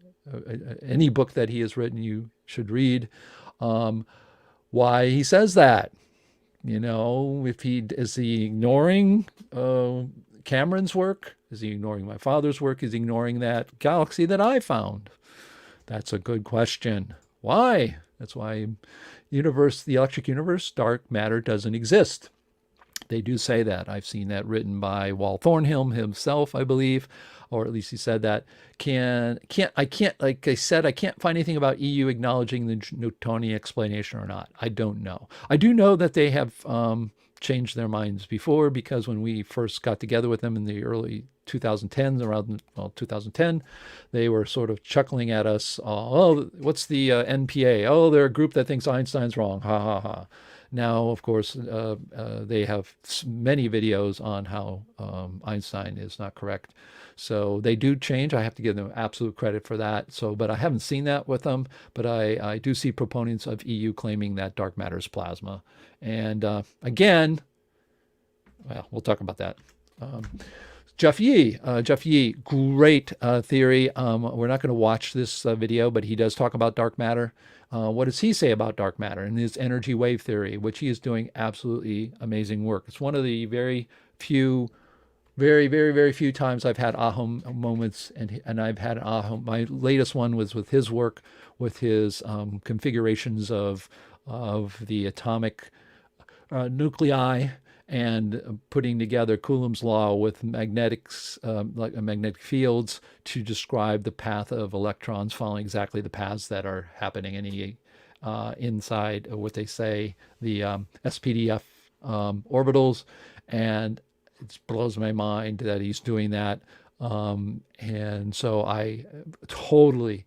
Speaker 5: any book that he has written, you should read. Why he says that? Is he ignoring Cameron's work? Is he ignoring my father's work? Is he ignoring that galaxy that I found? That's a good question. Why? That's why the electric universe, dark matter doesn't exist. They do say that. I've seen that written by Walt Thornhill himself, I believe, or at least he said that. Like I said, I can't find anything about EU acknowledging the Newtonian explanation or not. I don't know. I do know that they have changed their minds before, because when we first got together with them in the early 2010s, around 2010, they were sort of chuckling at us. Oh, what's the NPA? Oh, they're a group that thinks Einstein's wrong. Ha ha ha. Now, of course, they have many videos on how Einstein is not correct. So they do change. I have to give them absolute credit for that. But I haven't seen that with them. But I do see proponents of EU claiming that dark matter is plasma. And again, well, we'll talk about that. Jeff Yee, great theory. We're not going to watch this video, but he does talk about dark matter. What does he say about dark matter and his energy wave theory, which he is doing absolutely amazing work? It's one of the very, very few times I've had aha moments, and I've had aha. My latest one was with his work, with his configurations of the atomic nuclei, and putting together Coulomb's law with magnetics, like magnetic fields, to describe the path of electrons following exactly the paths that are happening inside what they say the SPDF orbitals. And it blows my mind that he's doing that. And so I totally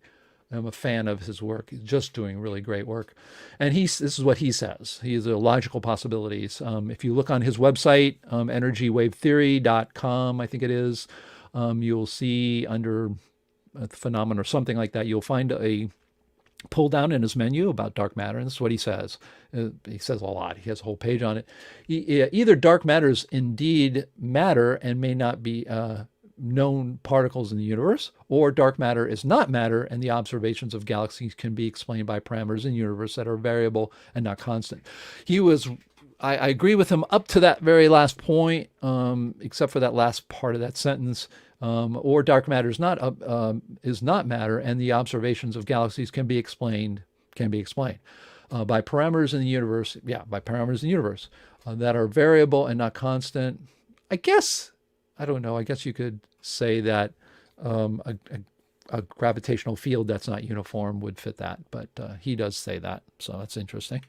Speaker 5: I'm a fan of his work. He's just doing really great work. And this is what he says. He has logical possibilities. If you look on his website, energywavetheory.com, I think it is, you'll see under a phenomenon or something like that, you'll find a pull down in his menu about dark matter. And this is what he says. He says a lot. He has a whole page on it. Either dark matter is indeed matter and may not be known particles in the universe, or dark matter is not matter and the observations of galaxies can be explained by parameters in the universe that are variable and not constant. I agree with him up to that very last point, except for that last part of that sentence. Or dark matter is not matter and the observations of galaxies can be explained by parameters in the universe. Yeah, by parameters in the universe that are variable and not constant. I don't know. I guess you could say that a gravitational field that's not uniform would fit that, but he does say that, so that's interesting.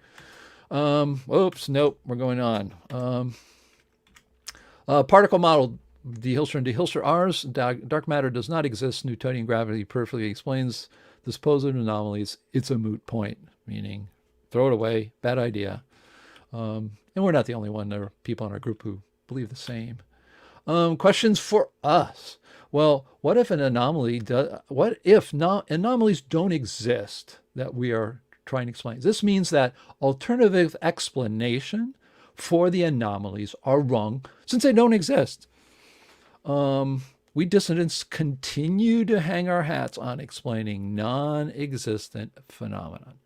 Speaker 5: Nope, we're going on. Particle model, de Hilster and de Hilster R's. Dark matter does not exist. Newtonian gravity perfectly explains the supposed anomalies. It's a moot point, meaning throw it away, bad idea. And we're not the only one. There are people in our group who believe the same. Questions for us. Well, what if anomalies don't exist that we are trying to explain? This means that alternative explanation for the anomalies are wrong since they don't exist. We dissidents continue to hang our hats on explaining non-existent phenomenon.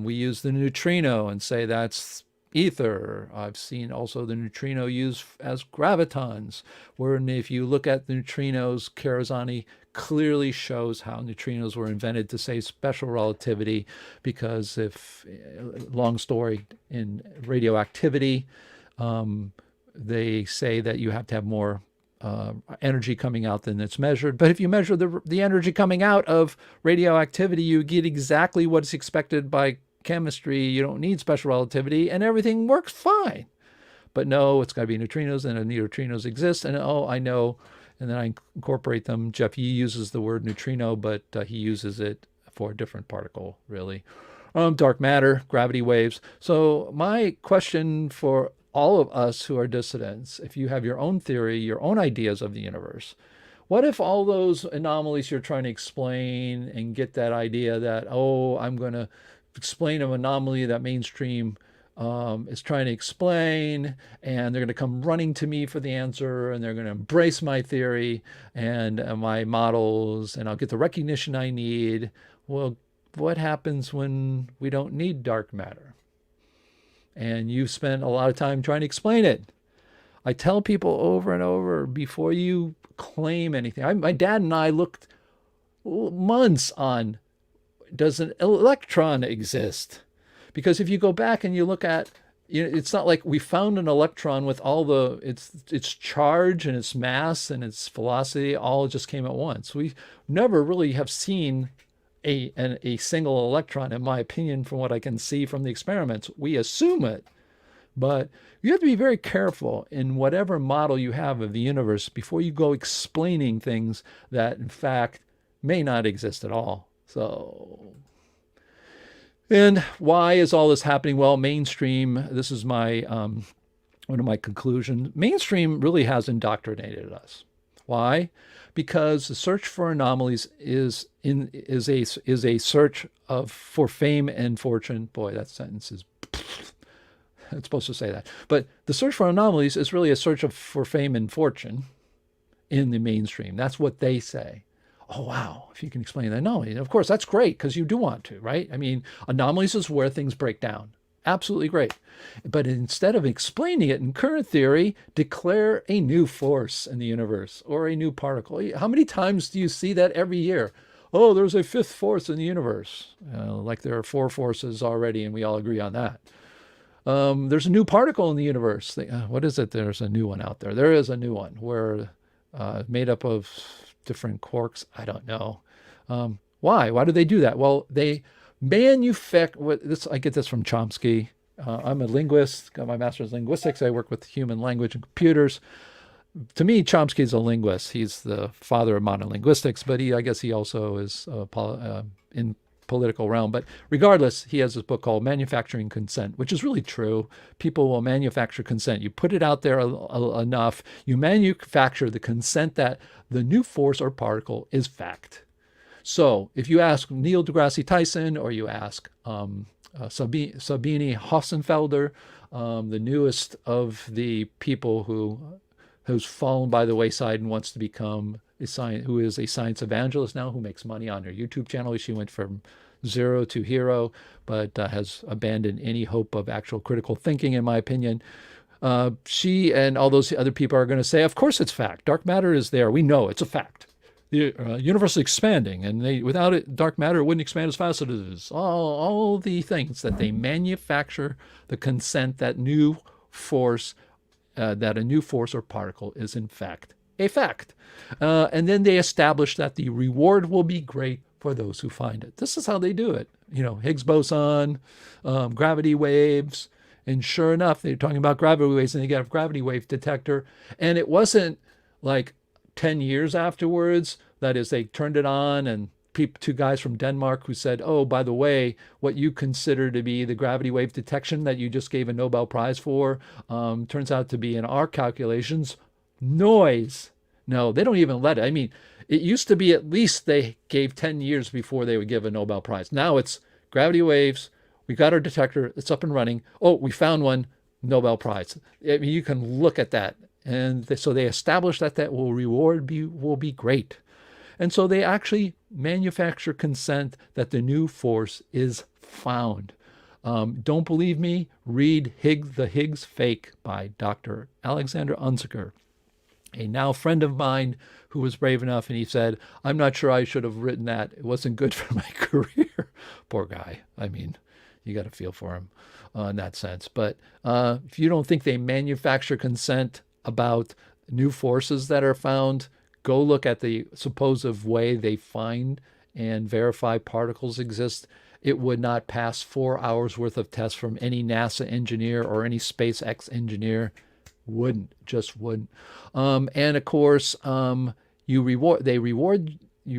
Speaker 5: We use the neutrino and say that's ether. I've seen also the neutrino used as gravitons, where if you look at the neutrinos, Karazani clearly shows how neutrinos were invented to say special relativity, because long story, in radioactivity, they say that you have to have more energy coming out than it's measured. But if you measure the energy coming out of radioactivity, you get exactly what's expected by chemistry. You don't need special relativity and everything works fine. But no, it's got to be neutrinos, and neutrinos exist. And I know, and then I incorporate them. Jeff Yee uses the word neutrino, but he uses it for a different particle, really. Dark matter, gravity waves. So my question for all of us who are dissidents, if you have your own theory, your own ideas of the universe, what if all those anomalies you're trying to explain and get that idea that, I'm going to explain an anomaly that mainstream is trying to explain, and they're going to come running to me for the answer, and they're going to embrace my theory and my models, and I'll get the recognition I need. Well, what happens when we don't need dark matter? And you've spent a lot of time trying to explain it. I tell people over and over, before you claim anything. My dad and I looked months on, does an electron exist? Because if you go back and you look at, it's not like we found an electron with all its charge and its mass and its velocity all just came at once. We never really have seen a single electron, in my opinion, from what I can see from the experiments. We assume it, but you have to be very careful in whatever model you have of the universe before you go explaining things that, in fact, may not exist at all. So, and why is all this happening? Well, mainstream, this is my one of my conclusions. Mainstream really has indoctrinated us. Why? Because the search for anomalies is a search for fame and fortune. Boy, that sentence is it's supposed to say that. But the search for anomalies is really a search for fame and fortune in the mainstream. That's what they say. Oh, wow, if you can explain the anomaly. Of course, that's great, because you do want to, right? I mean, anomalies is where things break down. Absolutely great. But instead of explaining it in current theory, declare a new force in the universe or a new particle. How many times do you see that every year? Oh, there's a fifth force in the universe. Like there are four forces already, and we all agree on that. There's a new particle in the universe. What is it? There's a new one out there. There is a new one where made up of different quarks. I don't know. Why? Why do they do that? Well, they manufacture this. I get this from Chomsky. I'm a linguist, got my master's in linguistics. I work with human language and computers. to me, Chomsky's a linguist. He's the father of modern linguistics, but I guess he also is in political realm. But regardless, he has this book called Manufacturing Consent, which is really true. People will manufacture consent. You put it out there enough, you manufacture the consent that the new force or particle is fact. So if you ask Neil deGrasse Tyson, or you ask Sabine Hossenfelder, the newest of the people who's fallen by the wayside and wants to become who is a science evangelist now, who makes money on her YouTube channel. She went from zero to hero, but has abandoned any hope of actual critical thinking, in my opinion. She and all those other people are going to say, of course it's fact. Dark matter is there. We know it's a fact. The universe is expanding, and without it, dark matter wouldn't expand as fast as it is. All the things that they manufacture, the consent that a new force or particle is in fact a fact. And then they establish that the reward will be great for those who find it. This is how they do it. Higgs boson, gravity waves. And sure enough, they're talking about gravity waves, and they get a gravity wave detector. And it wasn't like 10 years afterwards. That is, they turned it on, and two guys from Denmark who said, oh, by the way, what you consider to be the gravity wave detection that you just gave a Nobel Prize for turns out to be, in our calculations, noise. No, they don't even let it. I mean, it used to be at least they gave 10 years before they would give a Nobel Prize. Now it's gravity waves. We got our detector. It's up and running. Oh, we found one. Nobel Prize. I mean, you can look at that. And so they established that will be great. And so they actually manufacture consent that the new force is found. Don't believe me? Read The Higgs Fake by Dr. Alexander Unziker, a now friend of mine who was brave enough, and he said, I'm not sure I should have written that. It wasn't good for my career. Poor guy. I mean, you got to feel for him in that sense. But if you don't think they manufacture consent about new forces that are found, go look at the supposed way they find and verify particles exist. It would not pass 4 hours worth of tests from any NASA engineer or any SpaceX engineer. Wouldn't. And of course, you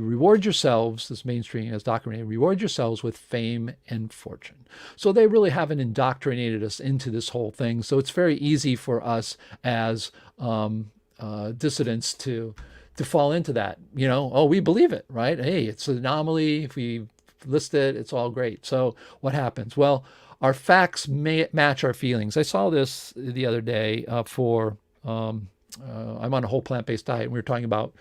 Speaker 5: reward yourselves, this mainstream has documented, reward yourselves with fame and fortune. So they really haven't indoctrinated us into this whole thing. So it's very easy for us as dissidents to fall into that. Oh, we believe it, right? Hey, it's an anomaly. If we list it, it's all great. So what happens? Well, our facts may match our feelings. I saw this the other day I'm on a whole plant-based diet, and we were talking about,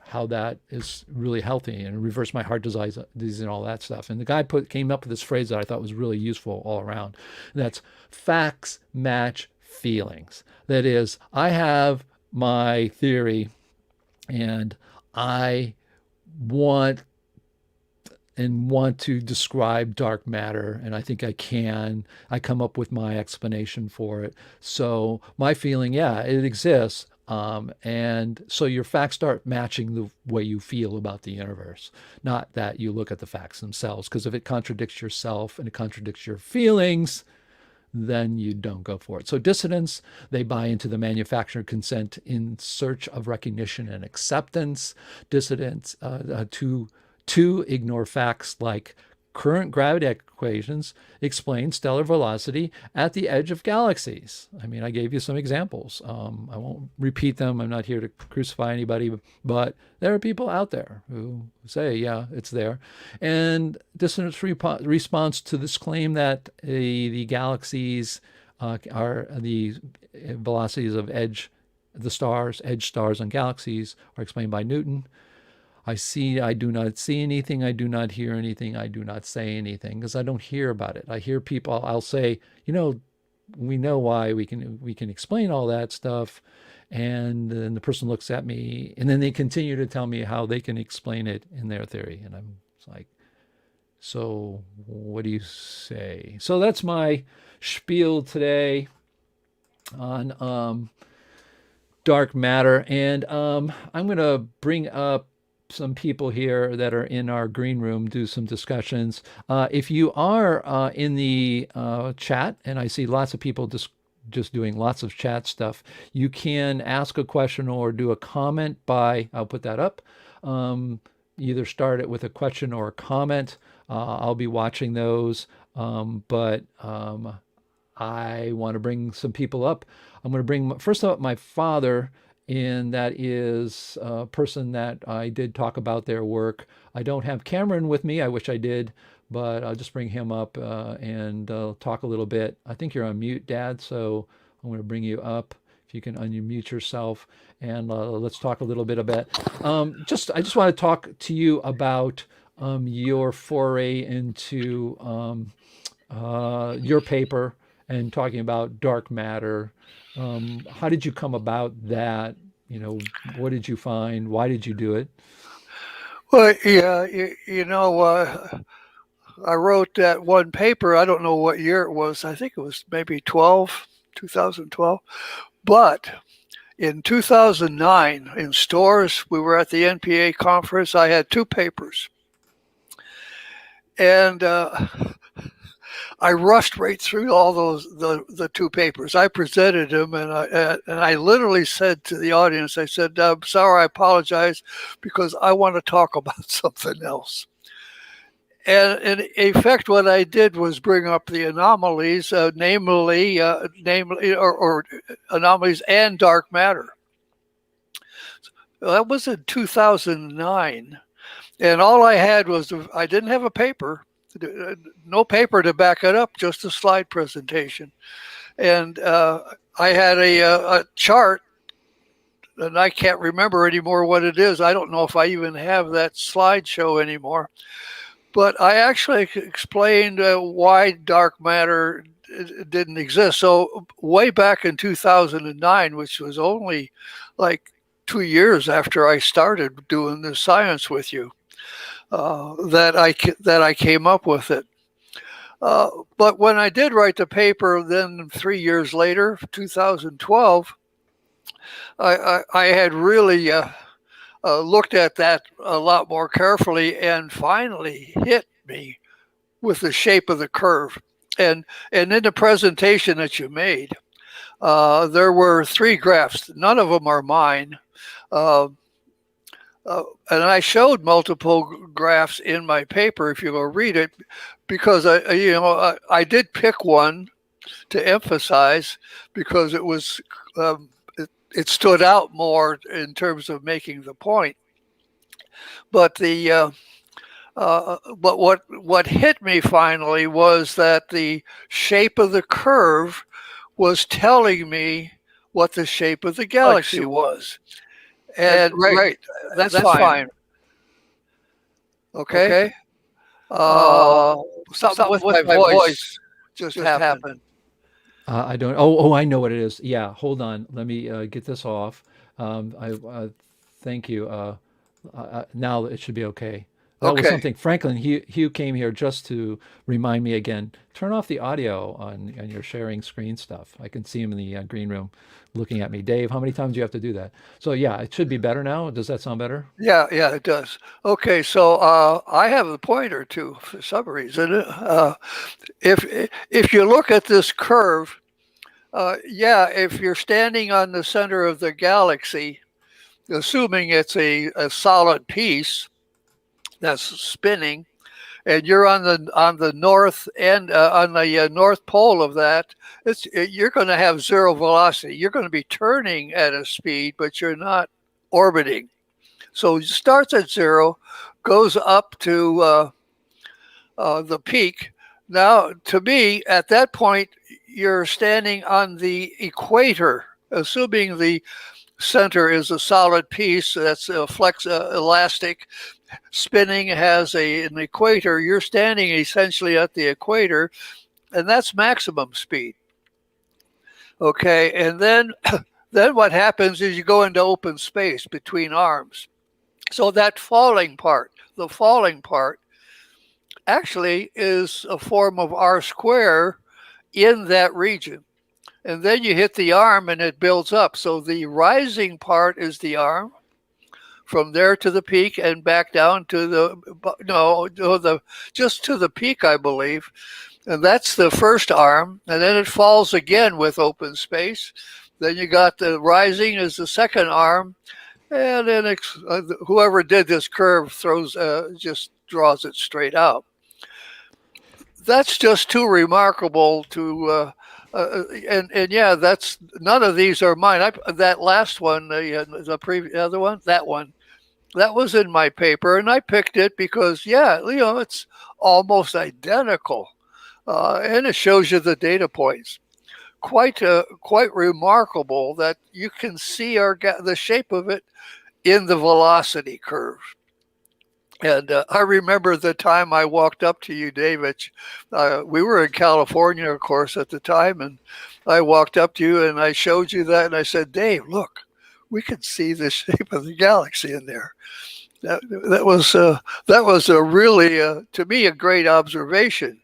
Speaker 5: how that is really healthy and reverse my heart disease and all that stuff. And the guy came up with this phrase that I thought was really useful all around. And that's facts match feelings. That is, I have my theory, and I want to describe dark matter, and I think I can. I come up with my explanation for it. So my feeling, yeah, it exists. And so your facts start matching the way you feel about the universe, not that you look at the facts themselves. Because if it contradicts yourself and it contradicts your feelings, then you don't go for it. So dissidents, they buy into the manufactured consent in search of recognition and acceptance. Dissidents to ignore facts like current gravity equations explain stellar velocity at the edge of galaxies. I mean, I gave you some examples. I won't repeat them. I'm not here to crucify anybody, but there are people out there who say, yeah, it's there. And dissidents' response to this claim that the galaxies are the velocities of edge stars on galaxies are explained by Newton. I do not see anything, I do not hear anything, I do not say anything, because I don't hear about it. I hear people, I'll say, we know why, we can explain all that stuff, and then the person looks at me, and then they continue to tell me how they can explain it in their theory, and I'm like, so what do you say? So that's my spiel today on dark matter, and I'm going to bring up some people here that are in our green room, do some discussions. If you are in the chat, and I see lots of people just doing lots of chat stuff. You can ask a question or do a comment by, I'll put that up. Either start it with a question or a comment. I'll be watching those. But I want to bring some people up. I'm going to bring, first up, my father, and that is a person that I did talk about their work. I don't have Cameron with me. I wish I did, but I'll just bring him up and talk a little bit. I think you're on mute, Dad, so I'm going to bring you up. If you can unmute yourself, and let's talk a little bit about. I just want to talk to you about your foray into your paper and talking about dark matter. How did you come about that? What did you find? Why did you do it?
Speaker 7: Well, yeah, I wrote that one paper. I don't know what year it was. I think it was maybe 2012. But in 2009, in Stores, we were at the NPA conference. I had two papers. And I rushed right through all the two papers. I presented them, and I literally said to the audience, I said, "I'm sorry, I apologize, because I want to talk about something else." And in effect, what I did was bring up the anomalies, namely anomalies and dark matter. That was in 2009, and all I had was, I didn't have a paper. No paper to back it up, just a slide presentation. And I had a chart, and I can't remember anymore what it is. I don't know if I even have that slideshow anymore. But I actually explained why dark matter didn't exist. So way back in 2009, which was only like 2 years after I started doing this science with you, that I came up with it. But when I did write the paper, then 3 years later, 2012, I had really looked at that a lot more carefully, and finally hit me with the shape of the curve. And in the presentation that you made, there were 3 graphs. None of them are mine. And I showed multiple graphs in my paper, if you go read it, because I did pick one to emphasize, because it was it stood out more in terms of making the point. But but what hit me finally was that the shape of the curve was telling me what the shape of the galaxy was. And right, that's fine. Okay. Something with my voice just happened.
Speaker 5: I don't. Oh, I know what it is. Yeah, hold on. Let me get this off. Thank you. Now it should be okay. That was something. Franklin, Hugh came here just to remind me again. Turn off the audio on your sharing screen stuff. I can see him in the green room looking at me. Dave, how many times do you have to do that? So yeah, it should be better now. Does that sound better?
Speaker 7: Yeah, it does. Okay, so I have a pointer too for some reason. If you look at this curve, if you're standing on the center of the galaxy, assuming it's a solid piece that's spinning, and you're on the north end, on the north pole of that, you're going to have zero velocity. You're going to be turning at a speed, but you're not orbiting. So it starts at zero, goes up to the peak. Now, to me, at that point, you're standing on the equator, assuming the center is a solid piece that's elastic, spinning, has an equator. You're standing essentially at the equator, and that's maximum speed. Okay, and then what happens is you go into open space between arms. So that falling part, the falling part, actually is a form of R square in that region. And then you hit the arm and it builds up. So the rising part is the arm, from there to the peak and back down to just to the peak, I believe. And that's the first arm, and then it falls again with open space. Then you got the rising as the second arm, and then whoever did this curve just draws it straight out. That's just too remarkable to, and yeah, that's none of these are mine. That last one, the previous other one, that was in my paper, and I picked it because it's almost identical, and it shows you the data points. Quite remarkable that you can see the shape of it in the velocity curve. And I remember the time I walked up to you, David. We were in California, of course, at the time, and I walked up to you and I showed you that, and I said, "Dave, look, we can see the shape of the galaxy in there." That was a really, to me, a great observation.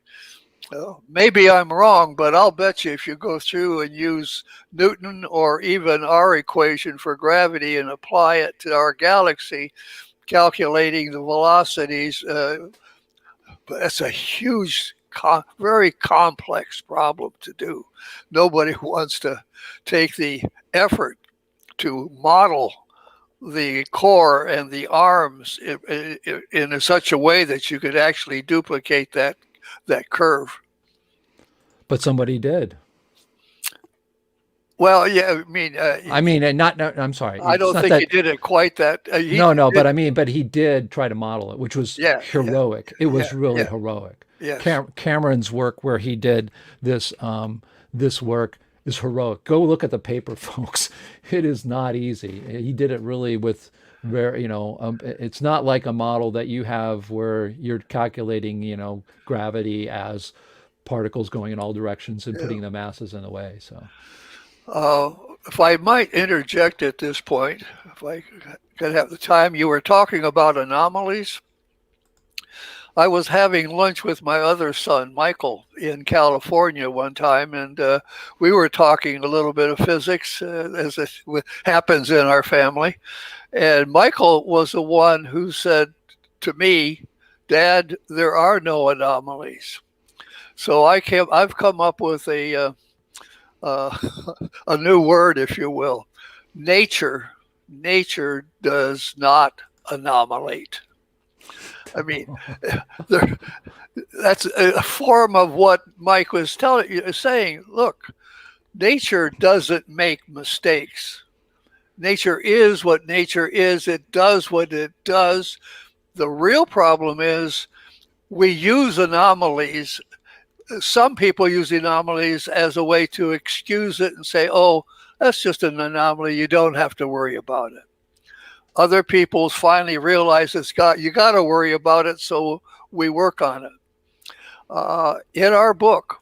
Speaker 7: Maybe I'm wrong, but I'll bet you if you go through and use Newton or even our equation for gravity and apply it to our galaxy, calculating the velocities, that's a huge, very complex problem to do. Nobody wants to take the effort to model the core and the arms in such a way that you could actually duplicate that curve.
Speaker 4: But somebody did.
Speaker 7: Well, yeah,
Speaker 4: I'm sorry.
Speaker 7: I don't think he did it quite that.
Speaker 4: But he did try to model it, which was heroic. It was really heroic.
Speaker 7: Yes.
Speaker 4: Cameron's work, where he did this work, is heroic. Go look at the paper, folks. It is not easy. He did it really with it's not like a model that you have where you're calculating, gravity as particles going in all directions and putting the masses in the way. So.
Speaker 7: If I might interject at this point, if I could have the time, you were talking about anomalies. I was having lunch with my other son, Michael, in California one time, and we were talking a little bit of physics, as it happens in our family. And Michael was the one who said to me, "Dad, there are no anomalies." So I've come up with a new word, if you will. Nature does not anomalate. I mean, that's a form of what Mike was saying. Look, nature doesn't make mistakes. Nature is what nature is. It does what it does. The real problem is we use anomalies. Some people use anomalies as a way to excuse it and say, "Oh, that's just an anomaly. You don't have to worry about it." Other people finally realize you got to worry about it, so we work on it. In our book,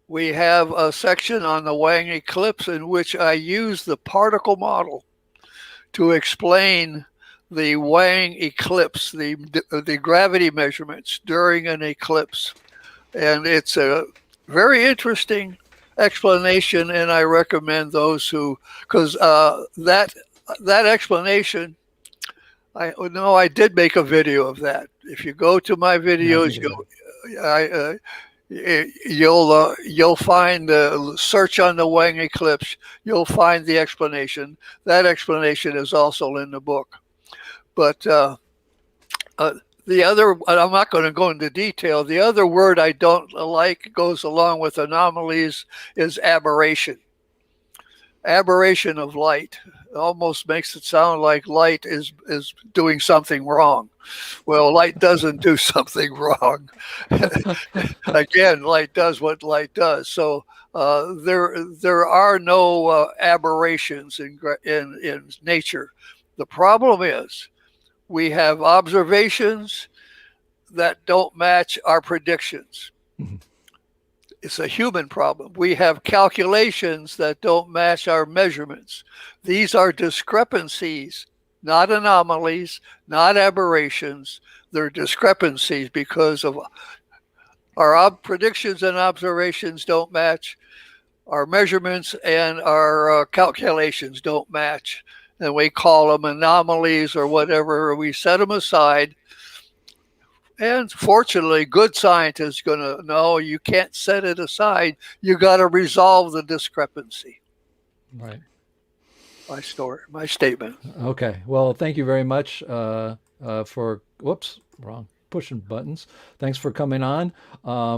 Speaker 7: we have a section on the Wang eclipse in which I use the particle model to explain the Wang eclipse, the gravity measurements during an eclipse. And it's a very interesting explanation, and I recommend those because that explanation, I did make a video of that. If you go to my videos, you'll find search on the Wang eclipse. You'll find the explanation. That explanation is also in the book. But the other, I'm not going to go into detail. The other word I don't like goes along with anomalies is aberration. Aberration of light. It almost makes it sound like light is doing something wrong. Well, light doesn't do something wrong. Again, light does what light does. So there are no aberrations in nature. The problem is we have observations that don't match our predictions. Mm-hmm. It's a human problem. We have calculations that don't match our measurements. These are discrepancies, not anomalies, not aberrations. They're discrepancies because of our predictions and observations don't match. Our measurements and our calculations don't match. And we call them anomalies or whatever. We set them aside And fortunately, good scientists going to know you can't set it aside. You got to resolve the discrepancy.
Speaker 5: Right.
Speaker 7: My statement.
Speaker 5: Okay. Well, thank you very much for, whoops, wrong, pushing buttons. Thanks for coming on.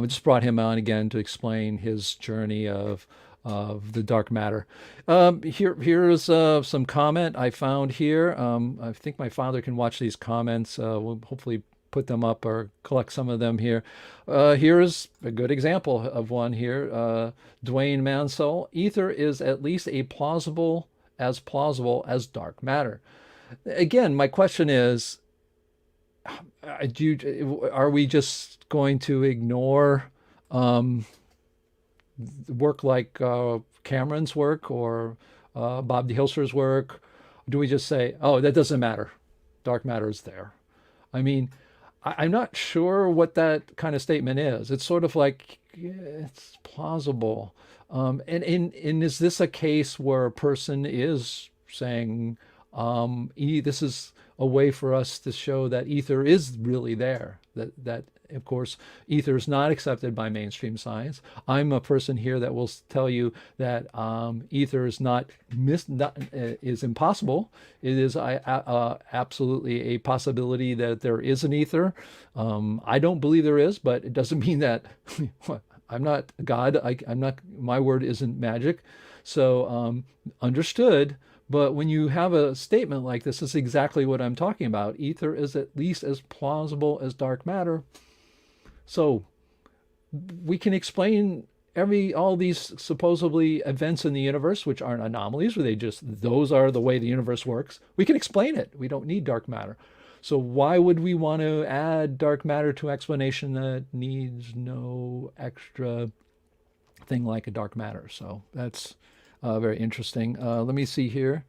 Speaker 5: We just brought him on again to explain his journey of the dark matter. Here's some comment I found here. I think my father can watch these comments. We'll hopefully put them up or collect some of them here. Here's a good example of one here. Dwayne Mansell, ether is at least plausible as dark matter. Again, my question is, are we just going to ignore work like Cameron's work or Bob D. Hilster's work? Do we just say, oh, that doesn't matter, dark matter is there? I mean, I'm not sure what that kind of statement is. It's sort of like, yeah, it's plausible. And is this a case where a person is saying, this is a way for us to show that ether is really there, that of course, ether is not accepted by mainstream science. I'm a person here that will tell you that ether is is impossible. It is absolutely a possibility that there is an ether. I don't believe there is, but it doesn't mean that I'm not God. I'm not. My word isn't magic. So understood. But when you have a statement like this is exactly what I'm talking about. Ether is at least as plausible as dark matter. So we can explain all these supposedly events in the universe, which aren't anomalies, where those are the way the universe works. We can explain it. We don't need dark matter. So why would we want to add dark matter to explanation that needs no extra thing like a dark matter? So that's very interesting. Let me see here.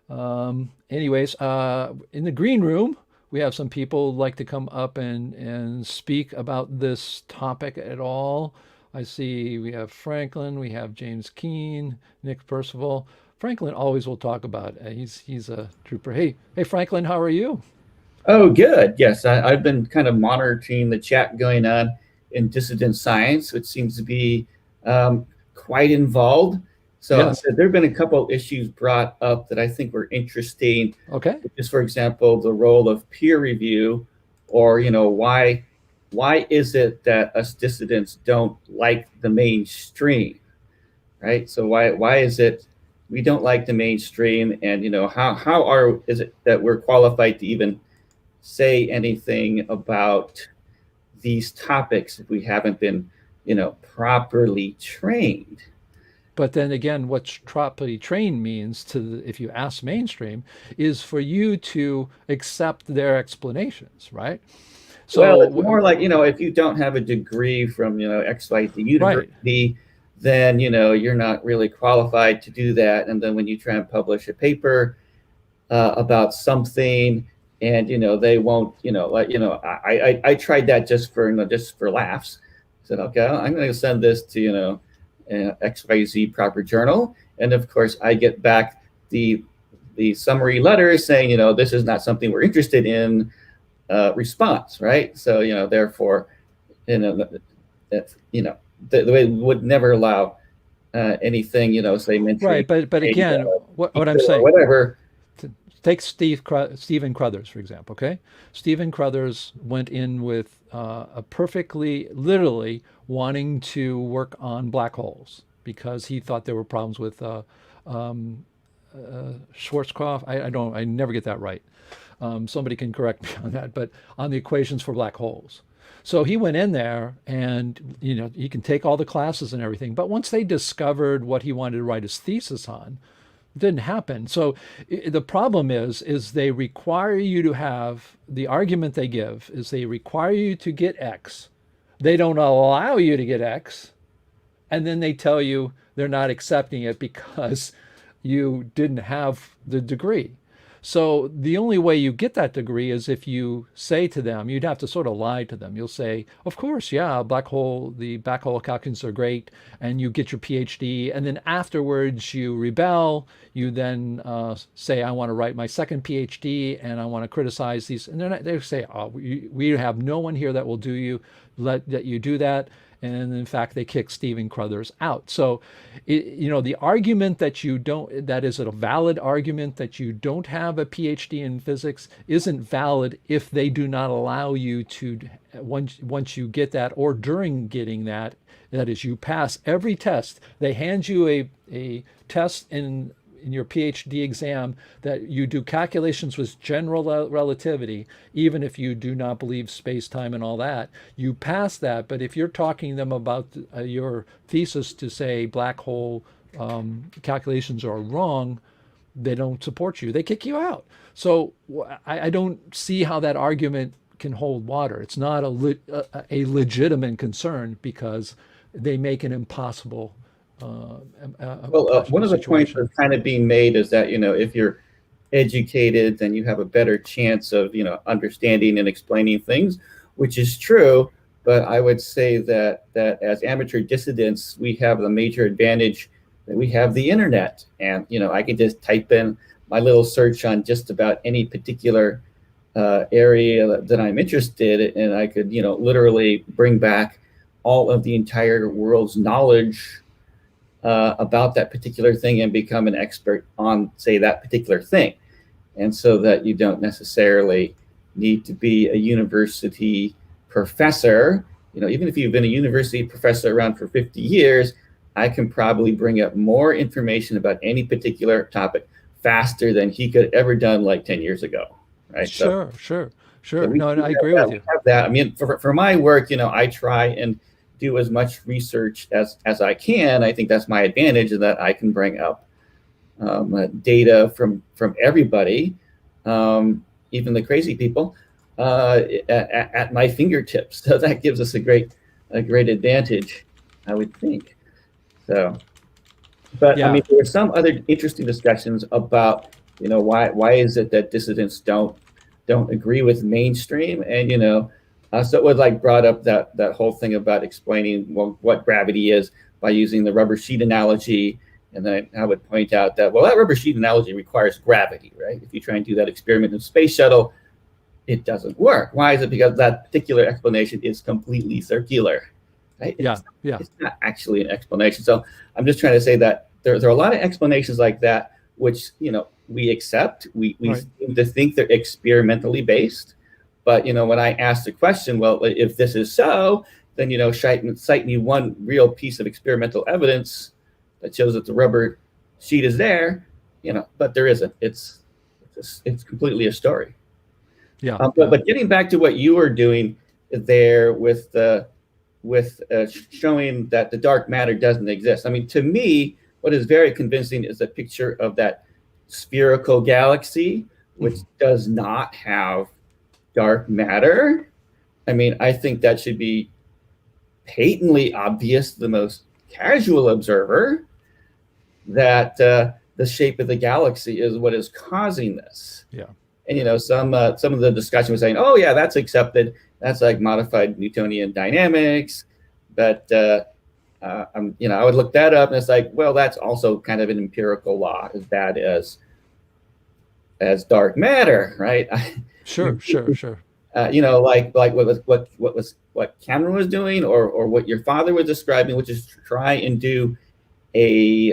Speaker 5: Anyways, in the green room, we have some people who'd like to come up and speak about this topic at all. I see we have Franklin, we have James Keene, Nick Percival. Franklin always will talk about it. He's a trooper. Hey, Franklin, how are you?
Speaker 8: Oh, good. Yes, I've been kind of monitoring the chat going on in dissident science, which seems to be quite involved. So
Speaker 5: Yes.
Speaker 8: there have been a couple of issues brought up that I think were interesting.
Speaker 5: Okay.
Speaker 8: Just for example, the role of peer review, or why is it that us dissidents don't like the mainstream, right? So why is it we don't like the mainstream, and how is it that we're qualified to even say anything about these topics if we haven't been properly trained?
Speaker 5: But then again, what properly trained means if you ask mainstream, is for you to accept their explanations, right? So
Speaker 8: well, it's more like, if you don't have a degree from, XYZ university, then, you're not really qualified to do that. And then when you try and publish a paper about something, and, they won't, I tried that just for laughs. I said, okay, I'm going to send this to, XYZ proper journal, and of course I get back the summary letter saying this is not something we're interested in, response, right? So therefore the way we would never allow anything say mentoring,
Speaker 5: right, but again, what I'm saying,
Speaker 8: whatever.
Speaker 5: Take Stephen Crothers, for example, okay? Stephen Crothers went in with a perfectly, literally wanting to work on black holes because he thought there were problems with Schwarzkopf. I never get that right. Somebody can correct me on that, but on the equations for black holes. So he went in there and, he can take all the classes and everything. But once they discovered what he wanted to write his thesis on, didn't happen. So the problem is they require you to have, the argument they give is they require you to get X. They don't allow you to get X. And then they tell you they're not accepting it because you didn't have the degree.
Speaker 4: So the only way you get that degree is if you say to them, you'd have to sort of lie to them. You'll say, of course, yeah, the black hole calculations are great, and you get your PhD. And then afterwards you rebel. You then say, I want to write my second PhD and I want to criticize these. And they say, oh, we have no one here that will let you do that. And in fact, they kicked Stephen Crothers out. So, the argument that is a valid argument that you don't have a PhD in physics isn't valid if they do not allow you to, once you get that or during getting that is you pass every test. They hand you a test in your PhD exam that you do calculations with general relativity, even if you do not believe space-time and all that, you pass that. But if you're talking to them about your thesis to say black hole calculations are wrong, they don't support you. They kick you out. So I don't see how that argument can hold water. It's not a legitimate concern because they make an impossible
Speaker 8: one of the points that's kind of being made is that, if you're educated, then you have a better chance of, understanding and explaining things, which is true. But I would say that as amateur dissidents, we have the major advantage that we have the internet. And, I can just type in my little search on just about any particular area that I'm interested in, and I could, literally bring back all of the entire world's knowledge about that particular thing and become an expert on, say, that particular thing. And so that you don't necessarily need to be a university professor. Even if you've been a university professor around for 50 years, I can probably bring up more information about any particular topic faster than he could ever done like 10 years ago. Right?
Speaker 4: Sure.
Speaker 8: So
Speaker 4: No, I agree with you.
Speaker 8: That. I mean, for my work, I try and do as much research as I can. I think that's my advantage, is that I can bring up data from everybody, even the crazy people, at my fingertips. So that gives us a great advantage, I would think. So, but yeah. I mean, there were some other interesting discussions about, why is it that dissidents don't agree with mainstream, and so it was brought up that whole thing about explaining what gravity is by using the rubber sheet analogy. And then I would point out that, that rubber sheet analogy requires gravity, right? If you try and do that experiment in space shuttle, it doesn't work. Why is it? Because that particular explanation is completely circular, right? It's not actually an explanation. So I'm just trying to say that there are a lot of explanations like that, which, we accept. We right. seem to think they're experimentally based. But, when I ask the question, if this is so, then, cite me one real piece of experimental evidence that shows that the rubber sheet is there, but there isn't. It's completely a story.
Speaker 4: Yeah.
Speaker 8: But getting back to what you were doing there with showing that the dark matter doesn't exist. I mean, to me, what is very convincing is a picture of that spherical galaxy, which does not have dark matter. I mean, I think that should be patently obvious to the most casual observer that the shape of the galaxy is what is causing this.
Speaker 4: Yeah.
Speaker 8: And some of the discussion was saying, oh yeah, that's accepted. That's like modified Newtonian dynamics. But I would look that up, and it's like, well, that's also kind of an empirical law, as bad as dark matter, right?
Speaker 4: Sure.
Speaker 8: What Cameron was doing, or what your father was describing, which is to try and do a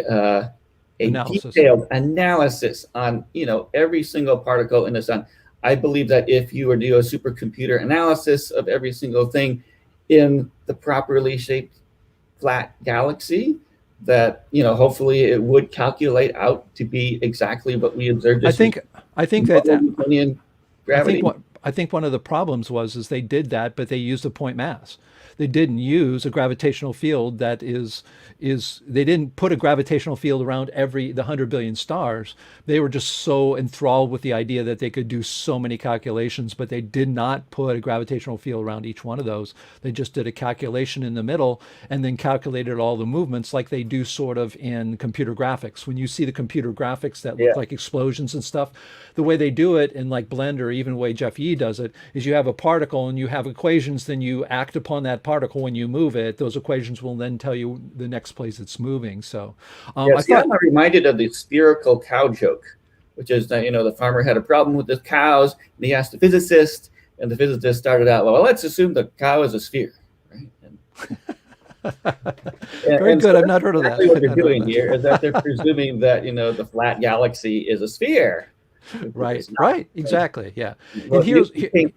Speaker 8: detailed analysis on every single particle in the sun. I believe that if you were to do a supercomputer analysis of every single thing in the properly shaped flat galaxy, that hopefully it would calculate out to be exactly what we observed.
Speaker 4: I think that
Speaker 8: Newtonian gravity.
Speaker 4: I think one of the problems is they did that, but they used a point mass. They didn't use a gravitational field that they didn't put a gravitational field around the 100 billion stars. They were just so enthralled with the idea that they could do so many calculations, but they did not put a gravitational field around each one of those. They just did a calculation in the middle and then calculated all the movements like they do sort of in computer graphics. When you see the computer graphics that look like explosions and stuff, the way they do it in like Blender, even the way Jeff Yee does it, is you have a particle and you have equations, then you act upon that particle when you move it. Those equations will then tell you the next place it's moving. So
Speaker 8: I'm reminded of the spherical cow joke, which is that, the farmer had a problem with the cows and he asked the physicist, and the physicist started out, well, let's assume the cow is a sphere, right?
Speaker 4: Very good. I've not heard of that.
Speaker 8: What they're doing here is that they're presuming that, the flat galaxy is a sphere.
Speaker 4: Right. Exactly. Yeah. Well, and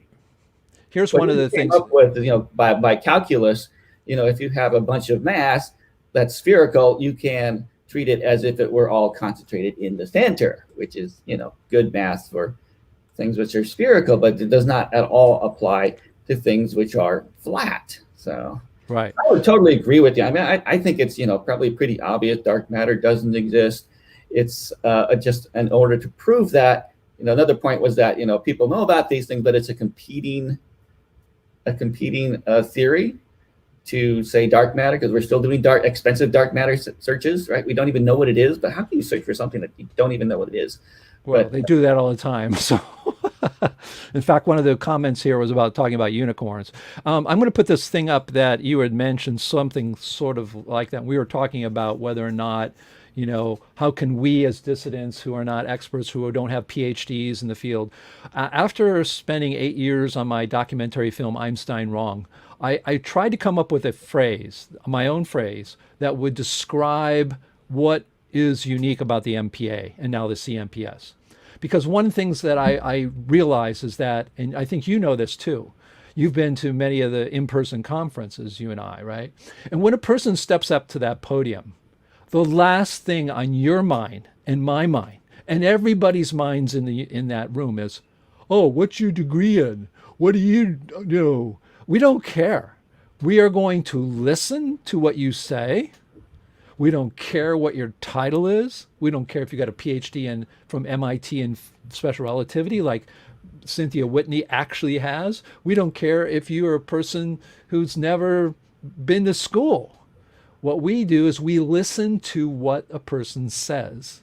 Speaker 4: here's one of the things
Speaker 8: up with, by calculus, if you have a bunch of mass that's spherical, you can treat it as if it were all concentrated in the center, which is, good math for things which are spherical, but it does not at all apply to things which are flat. So
Speaker 4: right.
Speaker 8: I would totally agree with you. I mean, I think it's, probably pretty obvious dark matter doesn't exist. It's just in order to prove that, another point was that, people know about these things, but it's a competing theory to say dark matter, because we're still doing expensive dark matter searches, right? We don't even know what it is, but how can you search for something that you don't even know what it is?
Speaker 4: Well, they do that all the time. So, in fact, one of the comments here was talking about unicorns. I'm going to put this thing up that you had mentioned, something sort of like that. We were talking about whether or not, how can we as dissidents who are not experts, who don't have PhDs in the field, after spending 8 years on my documentary film, Einstein Wrong, I tried to come up with a phrase, my own phrase, that would describe what is unique about the MPA and now the CMPS. Because one of the things that I realize is that, and I think you know this too, you've been to many of the in-person conferences, you and I, right? And when a person steps up to that podium, the last thing on your mind and my mind and everybody's minds in that room is, oh, what's your degree in? What do you know? We don't care. We are going to listen to what you say. We don't care what your title is. We don't care if you got a PhD from MIT in special relativity, like Cynthia Whitney actually has. We don't care if you're a person who's never been to school. What we do is we listen to what a person says,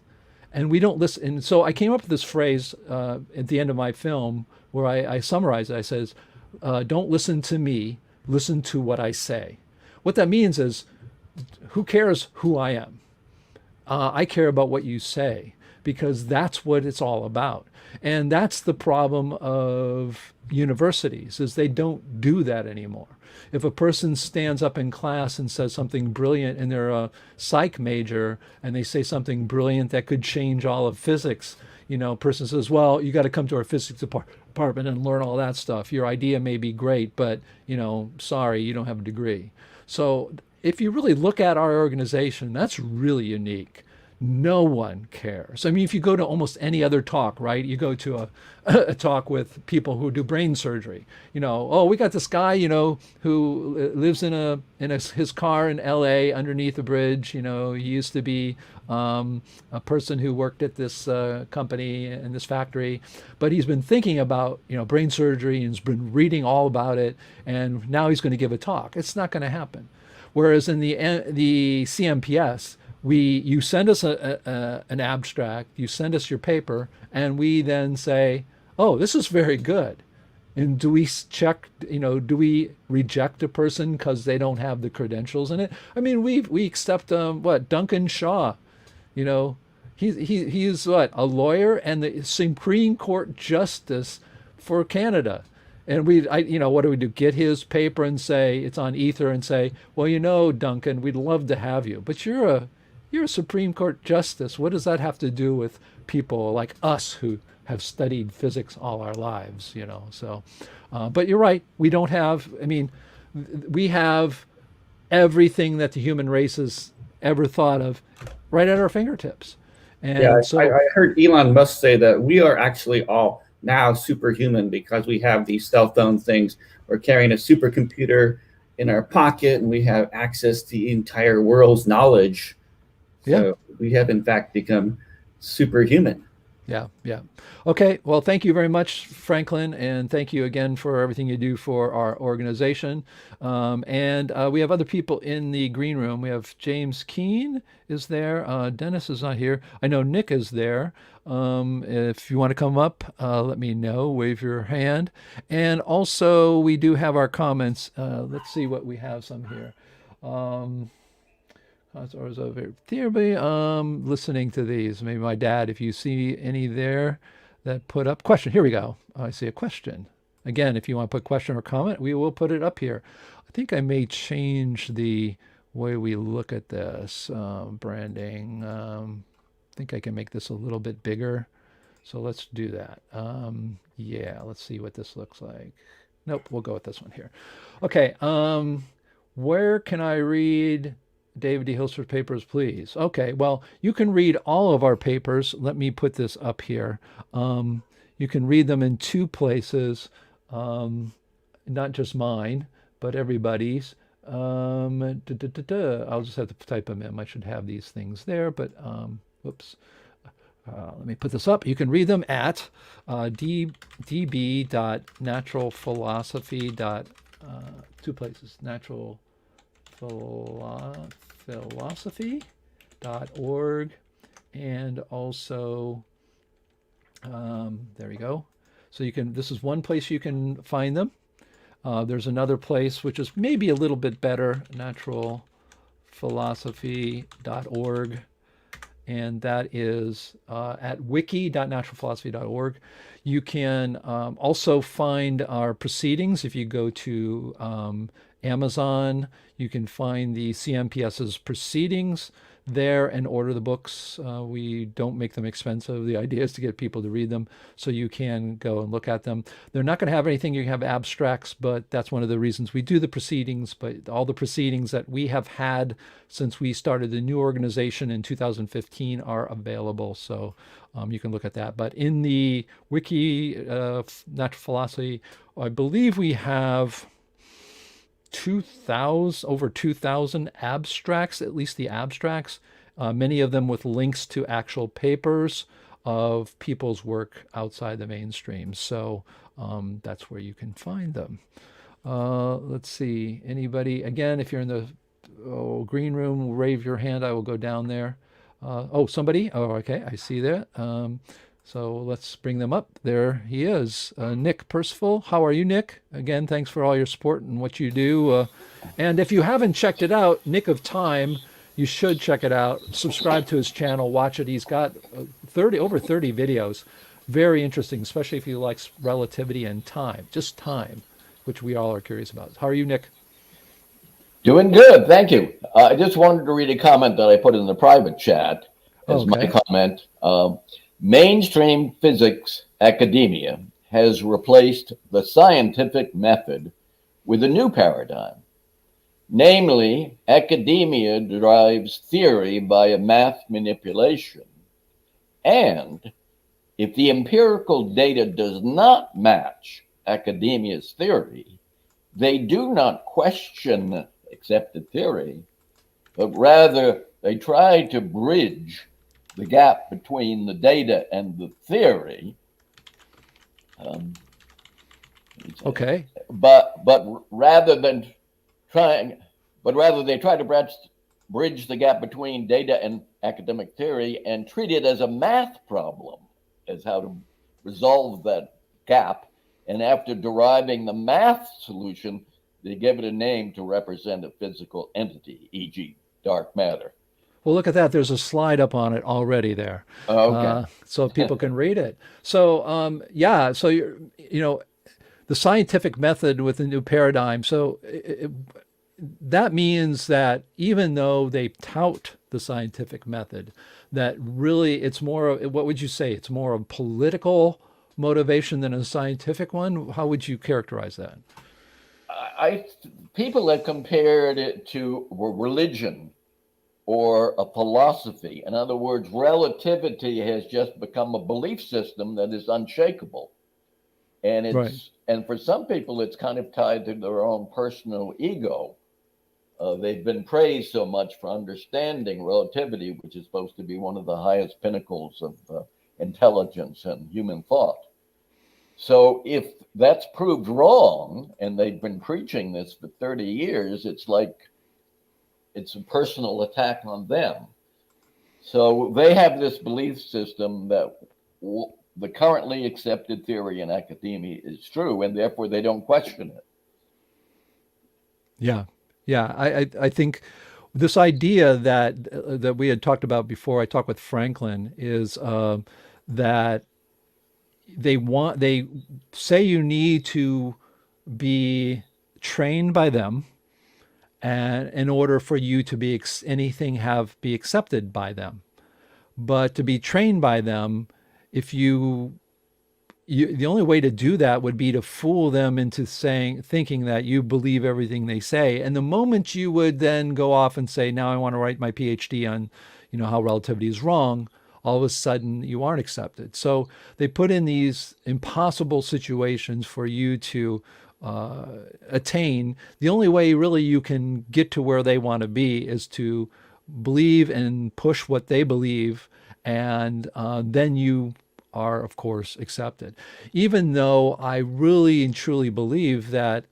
Speaker 4: and we don't listen. And so I came up with this phrase at the end of my film where I summarize it. I says, don't listen to me, listen to what I say. What that means is, who cares who I am? I care about what you say, because that's what it's all about. And that's the problem of universities, is they don't do that anymore. If a person stands up in class and says something brilliant, and they're a psych major, and they say something brilliant that could change all of physics, a person says, well, you got to come to our physics department and learn all that stuff. Your idea may be great, but, sorry, you don't have a degree. So if you really look at our organization, that's really unique. No one cares. I mean, if you go to almost any other talk, right? You go to a talk with people who do brain surgery. Oh, we got this guy, who lives in his car in L.A. underneath a bridge. He used to be a person who worked at this company in this factory, but he's been thinking about brain surgery and has been reading all about it, and now he's going to give a talk. It's not going to happen. Whereas in the CMPS, you send us an abstract, you send us your paper, and we then say, oh, this is very good. And do we check, do we reject a person because they don't have the credentials in it? I mean, we accept, Duncan Shaw, he's a lawyer and the Supreme Court Justice for Canada. And what do we do? Get his paper and say, it's on Ether, and say, well, Duncan, we'd love to have you, but you're a Supreme Court justice. What does that have to do with people like us who have studied physics all our lives, So, but you're right. We don't have, we have everything that the human race has ever thought of right at our fingertips. And
Speaker 8: I heard Elon Musk say that we are actually all now superhuman because we have these cell phone things. We're carrying a supercomputer in our pocket and we have access to the entire world's knowledge. So we have in fact become superhuman.
Speaker 4: Yeah, yeah. Okay, well, thank you very much, Franklin, and thank you again for everything you do for our organization. And we have other people in the green room. We have James Keene is there. Dennis is not here. I know Nick is there. If you want to come up, let me know. Wave your hand. And also, we do have our comments. Let's see what we have some here. Theory, listening to these. Maybe my dad, if you see any there that put up question. Here we go. I see a question. Again, if you want to put question or comment, we will put it up here. I think I may change the way we look at this branding. I think I can make this a little bit bigger. So let's do that. Yeah, let's see what this looks like. Nope, we'll go with this one here. Okay, where can I read David D. Hilster's papers, please? Okay, well, you can read all of our papers. Let me put this up here. You can read them in two places, not just mine, but everybody's. I'll just have to type them in. I should have these things there, but whoops. Let me put this up. You can read them at db.naturalphilosophy. Two places, naturalphilosophy.org, and also there we go. So you can, this is one place you can find them. There's another place which is maybe a little bit better, naturalphilosophy.org, and that is at wiki.naturalphilosophy.org. You can also find our proceedings if you go to Amazon. You can find the CMPS's proceedings there and order the books. We don't make them expensive. The idea is to get people to read them, so you can go and look at them. They're not going to have anything. You can have abstracts, but that's one of the reasons we do the proceedings. But all the proceedings that we have had since we started the new organization in 2015 are available, so you can look at that. But in the wiki, Natural Philosophy, I believe we have over 2,000 abstracts, at least the abstracts, many of them with links to actual papers of people's work outside the mainstream. So that's where you can find them. Let's see, anybody, again, if you're in the green room, wave your hand. I will go down there. Somebody, okay, I see that. So let's bring them up. There he is, Nick Percival. How are you, Nick? Again, thanks for all your support and what you do. And if you haven't checked it out, Nick of Time, you should check it out. Subscribe to his channel, watch it. He's got over 30 videos. Very interesting, especially if you like relativity and time, just time, which we all are curious about. How are you, Nick?
Speaker 9: Doing good, thank you. I just wanted to read a comment that I put in the private chat as my comment. Mainstream physics academia has replaced the scientific method with a new paradigm. Namely, academia derives theory via math manipulation. And if the empirical data does not match academia's theory, they do not question accepted theory, but rather they try to bridge the gap between the data and the theory.
Speaker 4: Okay.
Speaker 9: But rather they try to bridge the gap between data and academic theory and treat it as a math problem, as how to resolve that gap. And after deriving the math solution, they give it a name to represent a physical entity, e.g., dark matter.
Speaker 4: Well, look at that. There's a slide up on it already there.
Speaker 9: Okay.
Speaker 4: So people can read it. So, so the scientific method with the new paradigm. So that means that even though they tout the scientific method, that really it's more of, what would you say? It's more of political motivation than a scientific one? How would you characterize that?
Speaker 9: People have compared it to religion or a philosophy. In other words, relativity has just become a belief system that is unshakable. And
Speaker 4: Right.
Speaker 9: and for some people, it's kind of tied to their own personal ego. They've been praised so much for understanding relativity, which is supposed to be one of the highest pinnacles of intelligence and human thought. So if that's proved wrong, and they've been preaching this for 30 years, it's like it's a personal attack on them. So they have this belief system that the currently accepted theory in academia is true, and therefore they don't question it.
Speaker 4: Yeah. Yeah. I think this idea that we had talked about before I talked with Franklin is that they say you need to be trained by them, and in order for you to be be accepted by them. But to be trained by them, if the only way to do that would be to fool them into thinking that you believe everything they say. And the moment you would then go off and say, now I want to write my PhD on, how relativity is wrong, all of a sudden you aren't accepted. So they put in these impossible situations for you to attain. The only way really you can get to where they want to be is to believe and push what they believe, and then you are, of course, accepted. Even though I really and truly believe that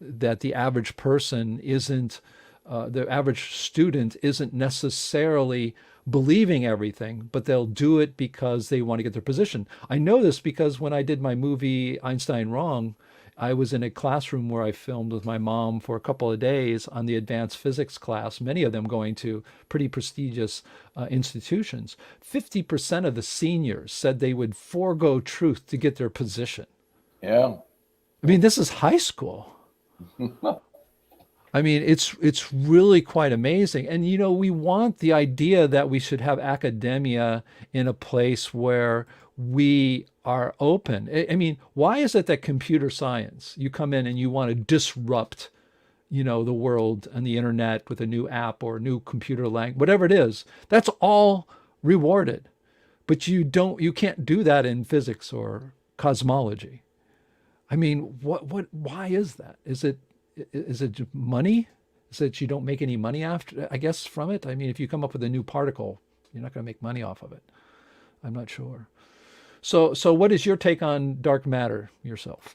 Speaker 4: that the average person isn't, the average student isn't necessarily believing everything, but they'll do it because they want to get their position. I know this because when I did my movie Einstein Wrong, I was in a classroom where I filmed with my mom for a couple of days on the advanced physics class, many of them going to pretty prestigious institutions. 50% of the seniors said they would forego truth to get their position.
Speaker 9: Yeah.
Speaker 4: I mean, this is high school. I mean, it's really quite amazing. And we want the idea that we should have academia in a place where we are open. I mean, why is it that computer science, you come in and you want to disrupt, the world and the internet with a new app or a new computer language, whatever it is, that's all rewarded. But you can't do that in physics or cosmology. I mean, why is that? Is it money? Is it you don't make any money after, I guess, from it? I mean, if you come up with a new particle, you're not going to make money off of it. I'm not sure. So what is your take on dark matter yourself?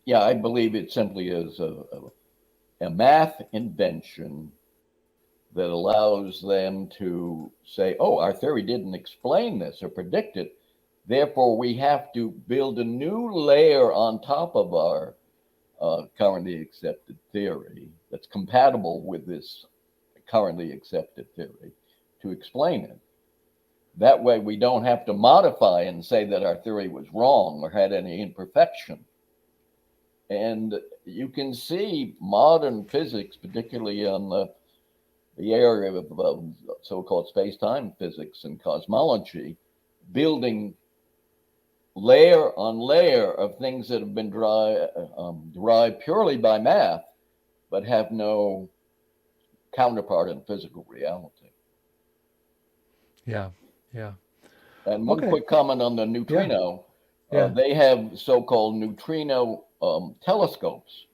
Speaker 9: Yeah, I believe it simply is a math invention that allows them to say, oh, our theory didn't explain this or predict it. Therefore, we have to build a new layer on top of our currently accepted theory that's compatible with this currently accepted theory to explain it. That way, we don't have to modify and say that our theory was wrong or had any imperfection. And you can see modern physics, particularly on the area of so-called space-time physics and cosmology, building layer on layer of things that have been derived purely by math, but have no counterpart in physical reality.
Speaker 4: Yeah, yeah.
Speaker 9: And one quick comment on the neutrino.
Speaker 4: Yeah.
Speaker 9: They have so-called neutrino telescopes,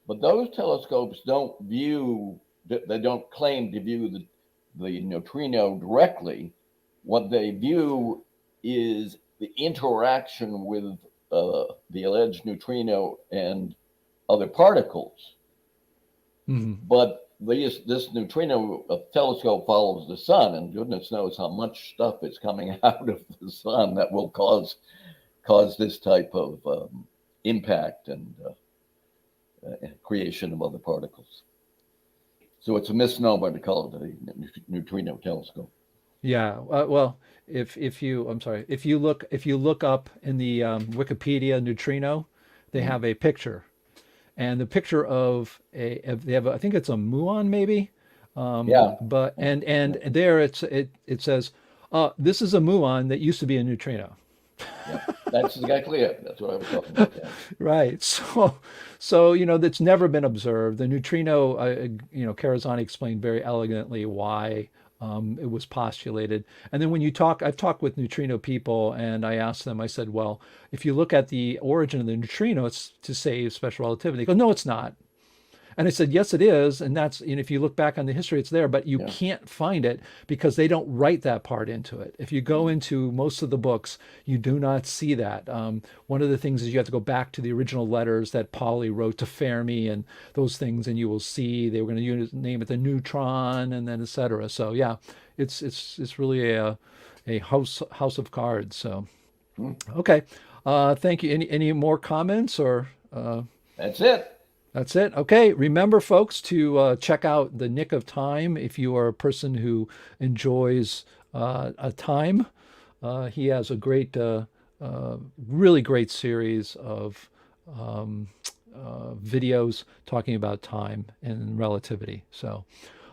Speaker 9: but those telescopes don't claim to view the neutrino directly. What they view is the interaction with the alleged neutrino and other particles.
Speaker 4: Mm-hmm.
Speaker 9: But this neutrino telescope follows the sun, and goodness knows how much stuff is coming out of the sun that will cause this type of impact and creation of other particles. So it's a misnomer to call it a neutrino telescope.
Speaker 4: Yeah. Well, if you look up in the Wikipedia neutrino, they have a picture, and the picture of they have I think it's a muon maybe.
Speaker 9: Yeah.
Speaker 4: But and there it says, this is a muon that used to be a neutrino.
Speaker 9: Yeah, that's exactly it. That's what I was talking about. Yeah.
Speaker 4: Right. So that's never been observed. The neutrino, Carasani explained very elegantly why It was postulated. And then when I've talked with neutrino people, and I asked them, I said, well, if you look at the origin of the neutrino, it's to save special relativity. They go, no, it's not. And I said, yes, it is. And if you look back on the history, it's there, but you can't find it because they don't write that part into it. If you go into most of the books, you do not see that. One of the things is you have to go back to the original letters that Pauli wrote to Fermi and those things, and you will see they were going to name it the neutron and then et cetera. So yeah, it's really a house of cards. So, okay. Thank you. Any more comments or?
Speaker 9: That's it.
Speaker 4: That's it. Okay. Remember, folks, to check out The Nick of Time if you are a person who enjoys a time. He has a great, really great series of videos talking about time and relativity. So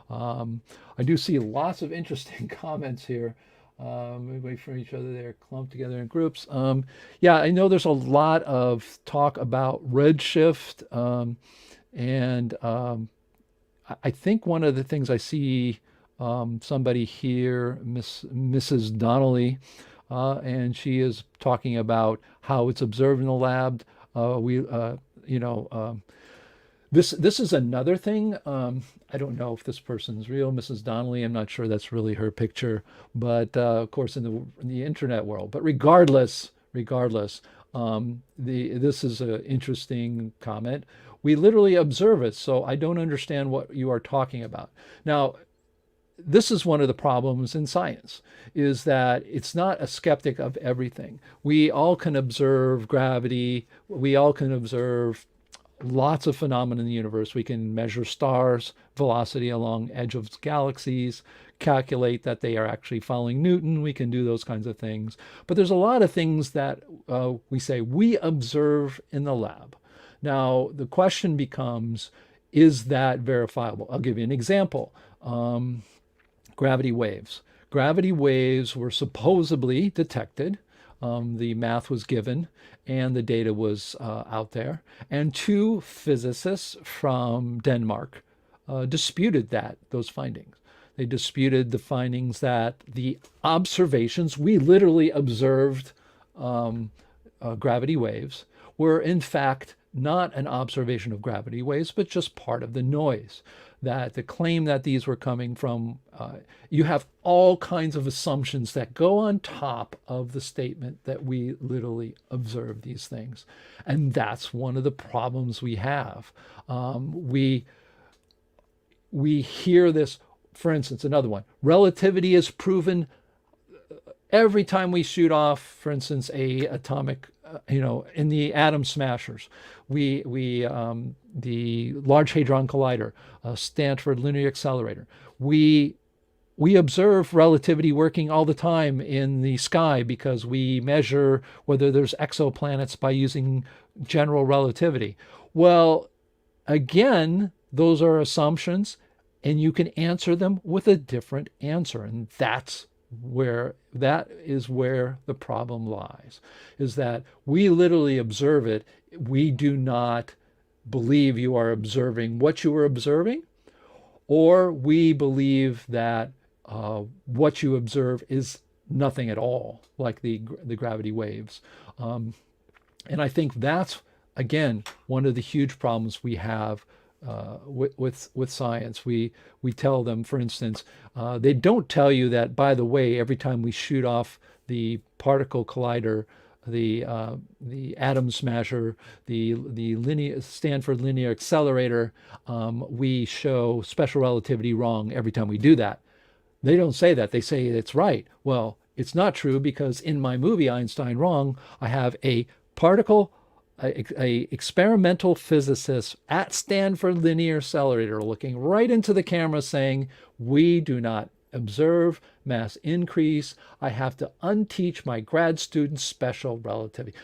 Speaker 4: I do see lots of interesting comments here. We wait for each other. They're clumped together in groups. Yeah, I know there's a lot of talk about redshift. And I think one of the things I see somebody here, Mrs. Donnelly, and she is talking about how it's observed in the lab. This is another thing. I don't know if this person's real, Mrs. Donnelly. I'm not sure that's really her picture, but of course in the internet world. But regardless, this is an interesting comment. We literally observe it, so I don't understand what you are talking about. Now, this is one of the problems in science, is that it's not a skeptic of everything. We all can observe gravity. We all can observe lots of phenomena in the universe. We can measure stars' velocity along edge of galaxies, calculate that they are actually following Newton. We can do those kinds of things. But there's a lot of things that we say we observe in the lab. Now, the question becomes, is that verifiable? I'll give you an example. Gravity waves. Gravity waves were supposedly detected. The math was given and the data was out there. And two physicists from Denmark disputed those findings. They disputed the findings that the observations, we literally observed gravity waves, were in fact not an observation of gravity waves, but just part of the noise. That the claim that these were coming from, you have all kinds of assumptions that go on top of the statement that we literally observe these things. And that's one of the problems we have. We hear this, for instance, another one, relativity is proven every time we shoot off, for instance, a atomic, in the atom smashers, the Large Hadron Collider, Stanford Linear Accelerator, we observe relativity working all the time in the sky because we measure whether there's exoplanets by using general relativity. Well, again, those are assumptions, and you can answer them with a different answer, and that is where the problem lies, is that we literally observe it. We do not believe you are observing what you are observing, or we believe that what you observe is nothing at all, like the gravity waves. And I think that's, again, one of the huge problems we have with science. We tell them, for instance, they don't tell you that, by the way, every time we shoot off the particle collider, the atom smasher, the Stanford Linear Accelerator, we show special relativity wrong every time we do that. They don't say that. They say it's right. Well, it's not true, because in my movie Einstein Wrong, I have a experimental physicist at Stanford Linear Accelerator looking right into the camera saying, we do not observe mass increase. I have to unteach my grad students special relativity.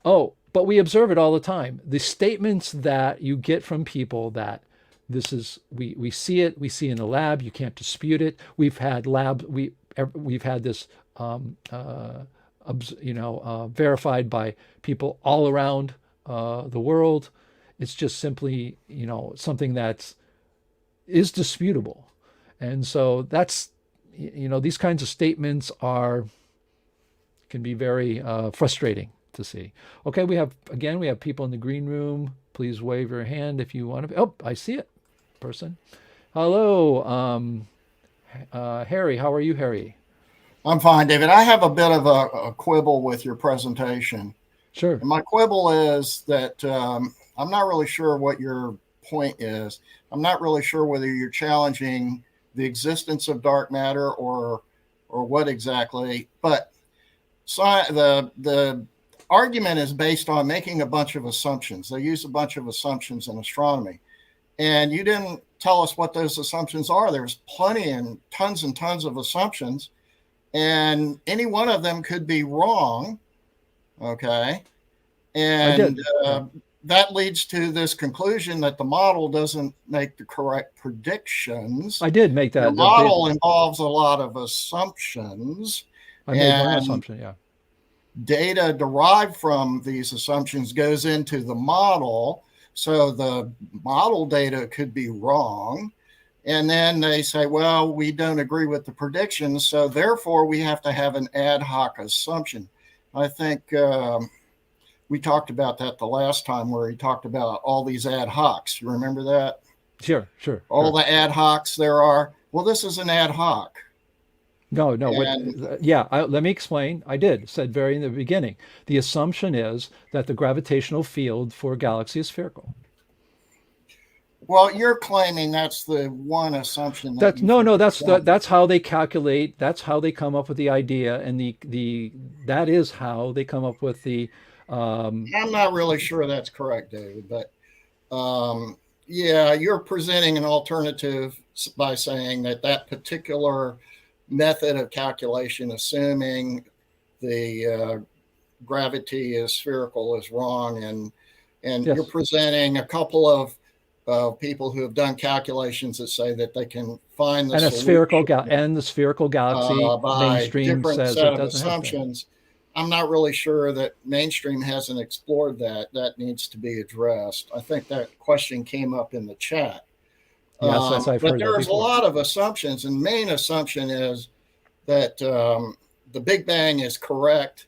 Speaker 4: Oh, but we observe it all the time. The statements that you get from people that this is, we see it, we see in the lab, you can't dispute it. We've had this verified by people all around the world. It's just simply, something that is disputable. And so that's
Speaker 5: these kinds of statements can be very frustrating to see. Okay, we have people in the green room. Please wave your hand if you want to. Oh, I see it, person. Hello, Harry. How are you, Harry?
Speaker 10: I'm fine, David. I have a bit of a quibble with your presentation.
Speaker 5: Sure.
Speaker 10: And my quibble is that I'm not really sure what your point is. I'm not really sure whether you're challenging the existence of dark matter or what exactly. But the argument is based on making a bunch of assumptions. They use a bunch of assumptions in astronomy. And you didn't tell us what those assumptions are. There's plenty and tons of assumptions. And any one of them could be wrong. Okay. And that leads to this conclusion that the model doesn't make the correct predictions.
Speaker 5: I did make that.
Speaker 10: The model involves a lot of assumptions.
Speaker 5: I made one assumption, yeah.
Speaker 10: Data derived from these assumptions goes into the model. So the model data could be wrong. And then they say, well, we don't agree with the predictions, so therefore we have to have an ad hoc assumption. I think we talked about that the last time where he talked about all these ad hocs. You remember that?
Speaker 5: Sure.
Speaker 10: All the ad hocs there are. Well, this is an ad hoc.
Speaker 5: No. Let me explain. Said very in the beginning. The assumption is that the gravitational field for a galaxy is spherical.
Speaker 10: Well, you're claiming that's the one assumption.
Speaker 5: That's how they calculate. That's how they come up with the idea, and that is how they come up with the.
Speaker 10: I'm not really sure that's correct, David, but you're presenting an alternative by saying that particular method of calculation, assuming the gravity is spherical, is wrong, and yes. You're presenting a couple of people who have done calculations that say that they can find the
Speaker 5: spherical galaxy mainstream says it doesn't
Speaker 10: assumptions. I'm not really sure that mainstream hasn't explored that. That needs to be addressed. I think that question came up in the chat.
Speaker 5: Yes, I've heard.
Speaker 10: But there's a lot of assumptions, and main assumption is that the Big Bang is correct.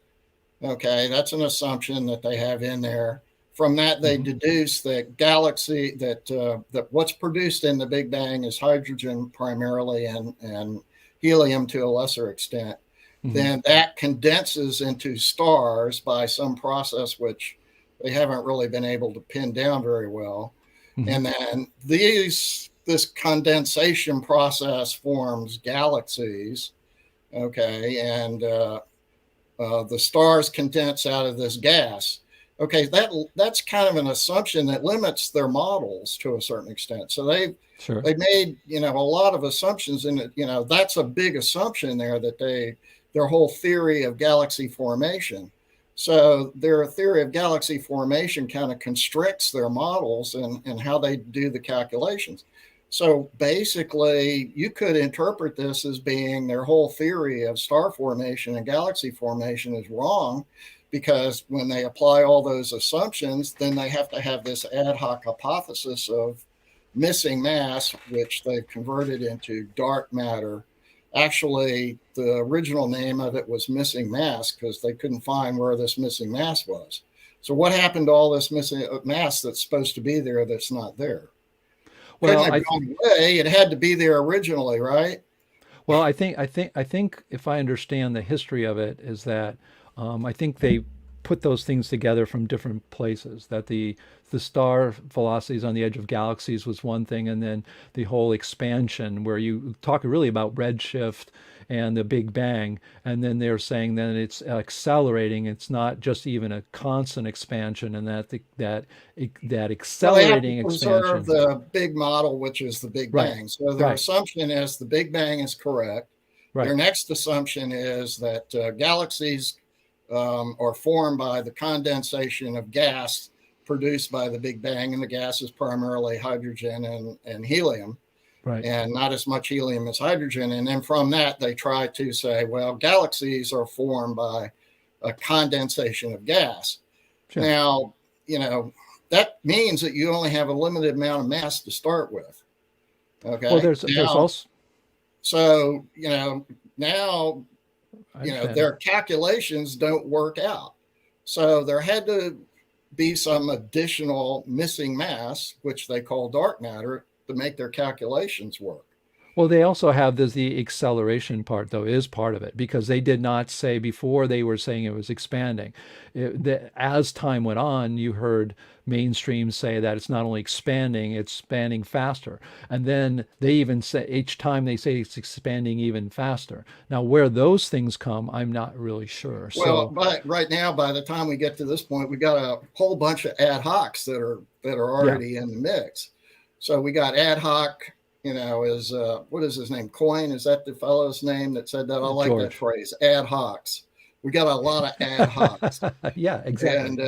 Speaker 10: Okay, that's an assumption that they have in there. From that, they deduce that that what's produced in the Big Bang is hydrogen primarily and helium to a lesser extent. Then that condenses into stars by some process which they haven't really been able to pin down very well. And then this condensation process forms galaxies. Okay, and the stars condense out of this gas. Okay, that's kind of an assumption that limits their models to a certain extent. So they've made a lot of assumptions, and that's a big assumption there that their whole theory of galaxy formation. So their theory of galaxy formation kind of constricts their models and how they do the calculations. So basically, you could interpret this as being their whole theory of star formation and galaxy formation is wrong, because when they apply all those assumptions, then they have to have this ad hoc hypothesis of missing mass, which they've converted into dark matter. Actually, the original name of it was missing mass because they couldn't find where this missing mass was. So what happened to all this missing mass that's supposed to be there that's not there? Well, it had to be there originally, right?
Speaker 5: Well, I think if I understand the history of it is that I think they put those things together from different places, that the star velocities on the edge of galaxies was one thing, and then the whole expansion where you talk really about redshift and the Big Bang, and then they're saying that it's accelerating. It's not just even a constant expansion, and that accelerating expansion.
Speaker 10: Preserve the big model, which is the Big Bang. So their assumption is the Big Bang is correct. Right. Their next assumption is that galaxies are formed by the condensation of gas produced by the Big Bang, and the gas is primarily hydrogen and helium, right? And not as much helium as hydrogen. And then from that, they try to say, well, galaxies are formed by a condensation of gas. Sure. Now, that means that you only have a limited amount of mass to start with. Okay.
Speaker 5: Well, there's also
Speaker 10: So, now,
Speaker 5: I understand.
Speaker 10: their calculations don't work out. So there had to be some additional missing mass, which they call dark matter, to make their calculations work.
Speaker 5: Well, they also have the acceleration part, though, is part of it, because they did not say before, they were saying it was expanding. As time went on, you heard mainstream say that it's not only expanding, it's expanding faster. And then they even say each time they say it's expanding even faster. Now, where those things come, I'm not really sure.
Speaker 10: Well,
Speaker 5: So,
Speaker 10: but right now, by the time we get to this point, we got a whole bunch of ad hocs that are
Speaker 5: yeah,
Speaker 10: already in the mix. So we got ad hoc, is what is his name? Coyne, is that the fellow's name that said that? I like that
Speaker 5: George.
Speaker 10: phrase, ad hocs. We got a lot of ad hocs.
Speaker 5: Yeah, exactly.
Speaker 10: And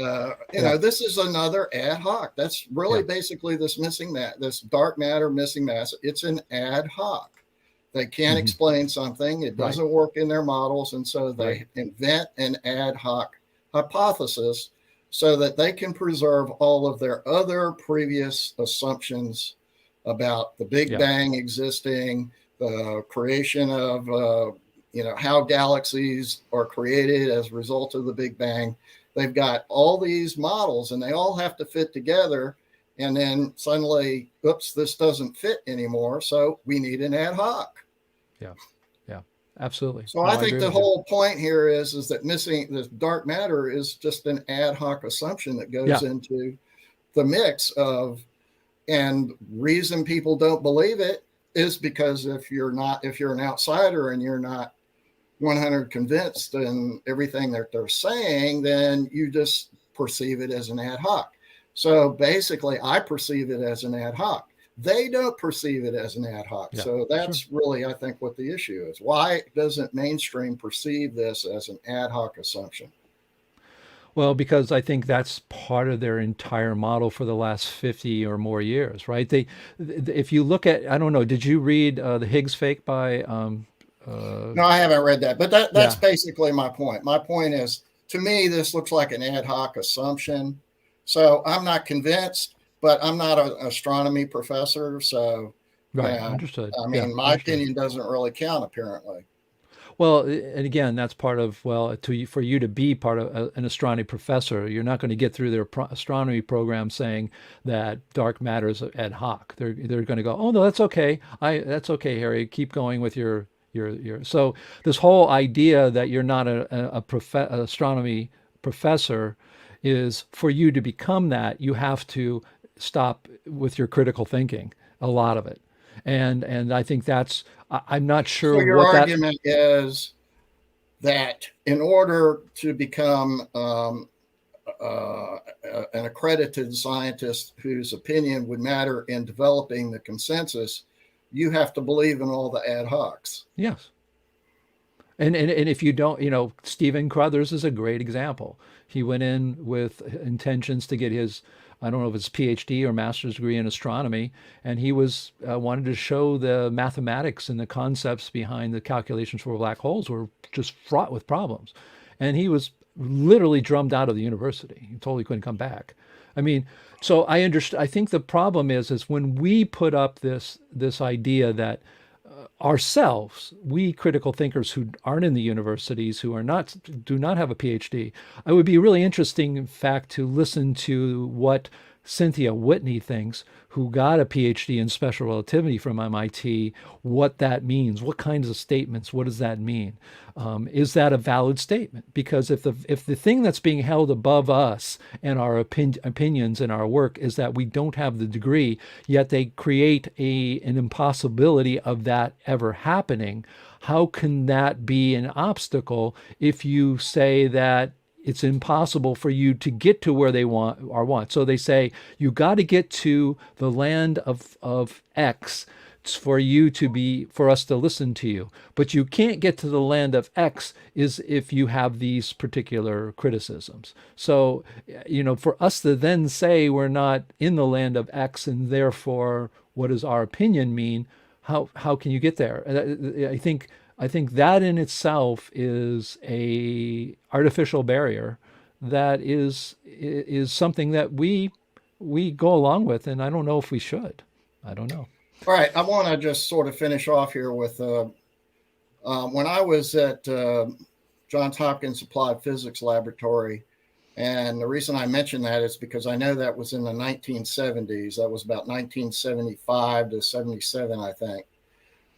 Speaker 5: Yeah,
Speaker 10: this is another ad hoc. That's really
Speaker 5: yeah,
Speaker 10: basically this dark matter missing mass. It's an ad hoc. They can't
Speaker 5: hmm
Speaker 10: explain something. It
Speaker 5: right,
Speaker 10: doesn't work in their models, and so
Speaker 5: right,
Speaker 10: they invent an ad hoc hypothesis so that they can preserve all of their other previous assumptions about the Big
Speaker 5: yeah,
Speaker 10: Bang existing, the creation of how galaxies are created as a result of the Big Bang. They've got all these models, and they all have to fit together. And then suddenly, oops, this doesn't fit anymore. So we need an ad hoc.
Speaker 5: yeah, yeah, absolutely.
Speaker 10: So
Speaker 5: No,
Speaker 10: I
Speaker 5: I
Speaker 10: think
Speaker 5: agree
Speaker 10: the
Speaker 5: with you.
Speaker 10: whole point here is that missing this dark matter is just an ad hoc assumption that goes
Speaker 5: Yeah,
Speaker 10: into the mix of, and reason people don't believe it is because if you're an outsider and you're not 100 convinced in everything that they're saying, then you just perceive it as an ad hoc. So basically, I perceive it as an ad hoc. They don't perceive it as an ad hoc.
Speaker 5: yeah,
Speaker 10: So
Speaker 5: sure.
Speaker 10: that's really, I think, what the issue is. Why doesn't mainstream perceive this as an ad hoc assumption?
Speaker 5: Well, because I think that's part of their entire model for the last 50 or more years, right? If you look at, I don't know, did you read the Higgs fake by, uh,
Speaker 10: No, I haven't read that, but that's
Speaker 5: yeah,
Speaker 10: basically my point. My point is, to me, this looks like an ad hoc assumption. So I'm not convinced, but I'm not an astronomy professor. So,
Speaker 5: right, understood.
Speaker 10: I
Speaker 5: Yeah,
Speaker 10: mean, my
Speaker 5: understood.
Speaker 10: opinion doesn't really count, apparently.
Speaker 5: Well, and again, that's part of, well, for you to be part of an astronomy professor, you're not going to get through their astronomy program saying that dark matter is ad hoc. They're going to go, oh no, that's okay. That's okay, Harry. Keep going with your. So this whole idea that you're not an astronomy professor is, for you to become that, you have to stop with your critical thinking, a lot of it. And I think that's, I'm not
Speaker 10: So
Speaker 5: sure
Speaker 10: your
Speaker 5: what that.
Speaker 10: argument is that in order to become an accredited scientist whose opinion would matter in developing the consensus, you have to believe in all the ad hocs.
Speaker 5: Yes. And if you don't, Stephen Crothers is a great example. He went in with intentions to get his, I don't know if it's PhD or master's degree in astronomy, and he was wanted to show the mathematics and the concepts behind the calculations for black holes were just fraught with problems. And he was literally drummed out of the university. He told he couldn't come back. I mean, so I understand. I think the problem is when we put up this idea that ourselves, we critical thinkers who aren't in the universities, who do not have a PhD, it would be really interesting, in fact, to listen to what Cynthia Whitney thinks, who got a PhD in special relativity from MIT, what that means, what kinds of statements, what does that mean? Is that a valid statement? Because if the thing that's being held above us and our opinions and our work is that we don't have the degree, yet they create an impossibility of that ever happening, how can that be an obstacle if you say that it's impossible for you to get to where they want? So they say you got to get to the land of X for us to listen to you, but you can't get to the land of X is if you have these particular criticisms. So for us to then say we're not in the land of X and therefore what does our opinion mean? How can you get there? I think that in itself is a artificial barrier that is something that we go along with, and I don't know if we should. I don't know.
Speaker 10: All right, I want to just sort of finish off here with when I was at Johns Hopkins Applied Physics Laboratory, and the reason I mention that is because I know that was in the 1970s. That was about 1975 to 77, I think.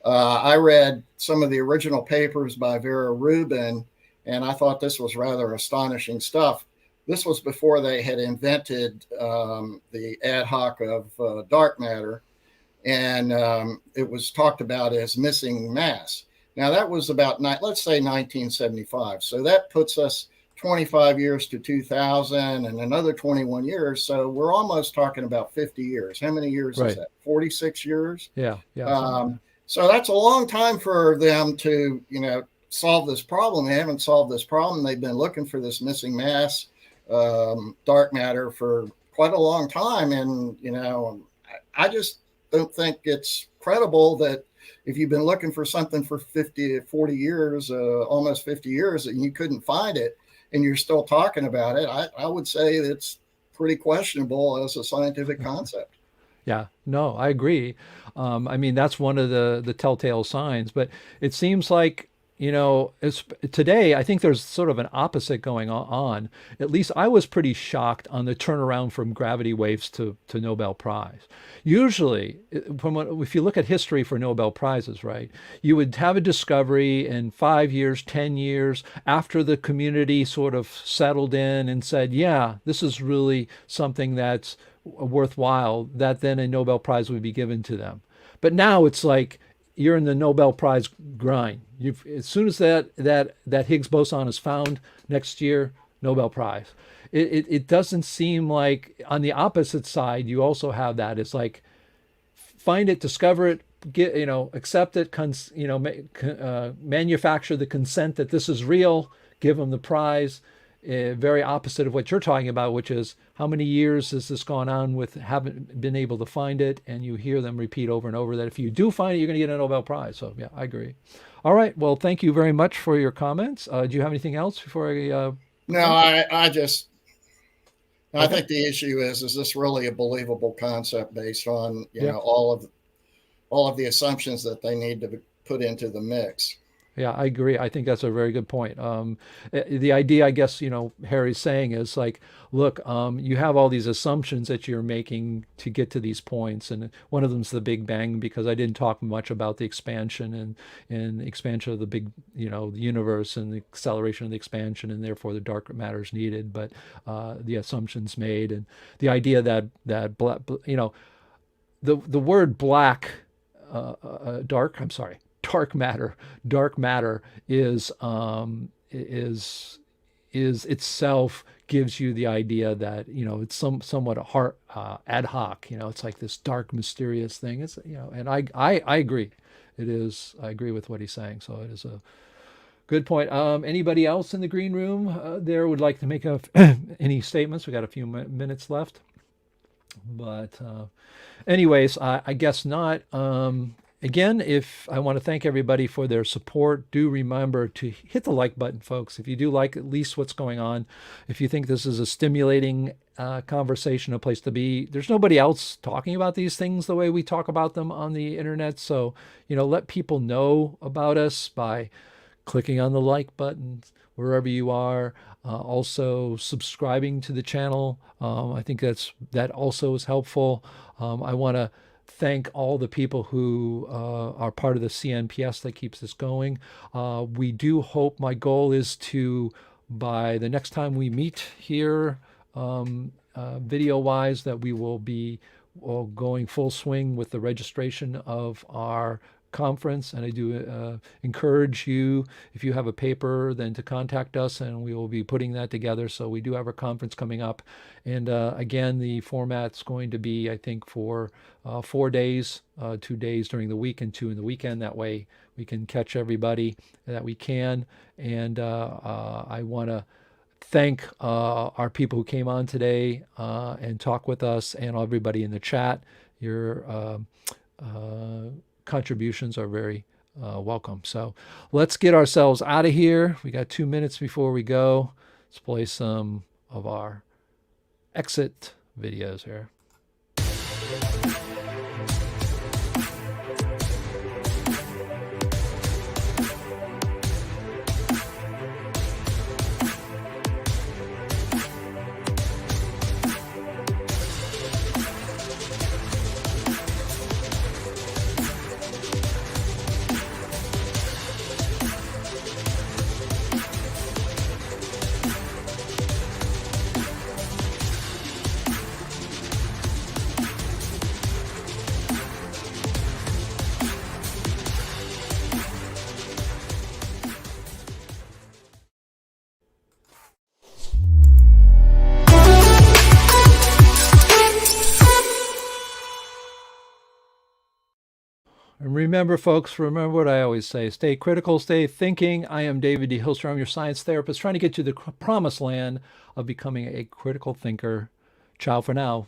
Speaker 10: I read some of the original papers by Vera Rubin, and I thought this was rather astonishing stuff. This was before they had invented the ad hoc of dark matter, and it was talked about as missing mass. Now, that was about, let's say, 1975. So that puts us 25 years to 2000 and another 21 years. So we're almost talking about 50 years. How many years is that? 46 years?
Speaker 5: Yeah. Yeah.
Speaker 10: So that's a long time for them to, solve this problem. They haven't solved this problem. They've been looking for this missing mass, dark matter for quite a long time. And, I just don't think it's credible that if you've been looking for something for 40 years, almost 50 years, and you couldn't find it and you're still talking about it, I would say it's pretty questionable as a scientific concept.
Speaker 5: Yeah, no, I agree. I mean, that's one of the telltale signs, but it seems like, today, I think there's sort of an opposite going on. At least I was pretty shocked on the turnaround from gravity waves to Nobel Prize. Usually, if you look at history for Nobel Prizes, right, you would have a discovery in 5 years, 10 years, after the community sort of settled in and said, yeah, this is really something that's worthwhile, that then a Nobel Prize would be given to them. But now it's like, you're in the Nobel Prize grind. As soon as that Higgs boson is found next year, Nobel Prize. It doesn't seem like, on the opposite side, you also have that. It's like, find it, discover it, accept it, manufacture the consent that this is real, give them the prize. Very opposite of what you're talking about, which is how many years has this gone on with haven't been able to find it, and you hear them repeat over and over that if you do find it, you're going to get a Nobel Prize. So yeah, I agree. All right, well, thank you very much for your comments. Do you have anything else before I?
Speaker 10: No, I think the issue is this really a believable concept based on all of the assumptions that they need to put into the mix?
Speaker 5: Yeah, I agree. I think that's a very good point. The idea, I guess, Harry's saying is like, look, you have all these assumptions that you're making to get to these points. And one of them is the Big Bang, because I didn't talk much about the expansion and expansion of the big, the universe and the acceleration of the expansion, and therefore the dark matter is needed. But the assumptions made, and the idea that the word black, dark matter is itself gives you the idea that it's somewhat ad hoc. It's like this dark, mysterious thing. It's and I agree. It is. I agree with what he's saying. So it is a good point. Anybody else in the green room there would like to make any statements? We got a few minutes left, but anyways, I guess not. Again, if I want to thank everybody for their support, do remember to hit the like button, folks. If you do like at least what's going on, if you think this is a stimulating conversation, a place to be, there's nobody else talking about these things the way we talk about them on the internet. So, let people know about us by clicking on the like button wherever you are. Also subscribing to the channel. I think that also is helpful. I want to thank all the people who are part of the CNPS that keeps this going. We do hope, my goal is to, by the next time we meet here, video-wise, that we will be going full swing with the registration of our conference. And I do encourage you, if you have a paper, then to contact us, and we will be putting that together. So we do have a conference coming up. And again, the format's going to be, I think, for 4 days, 2 days during the week and 2 in the weekend. That way we can catch everybody that we can. And I want to thank our people who came on today and talk with us, and everybody in the chat. Your contributions are very welcome. So let's get ourselves out of here. We got 2 minutes before we go. Let's play some of our exit videos here.
Speaker 4: And remember, folks, remember what I always say. Stay critical, stay thinking. I am David D. Hilster. I'm your science therapist trying to get you to the promised land of becoming a critical thinker. Ciao for now.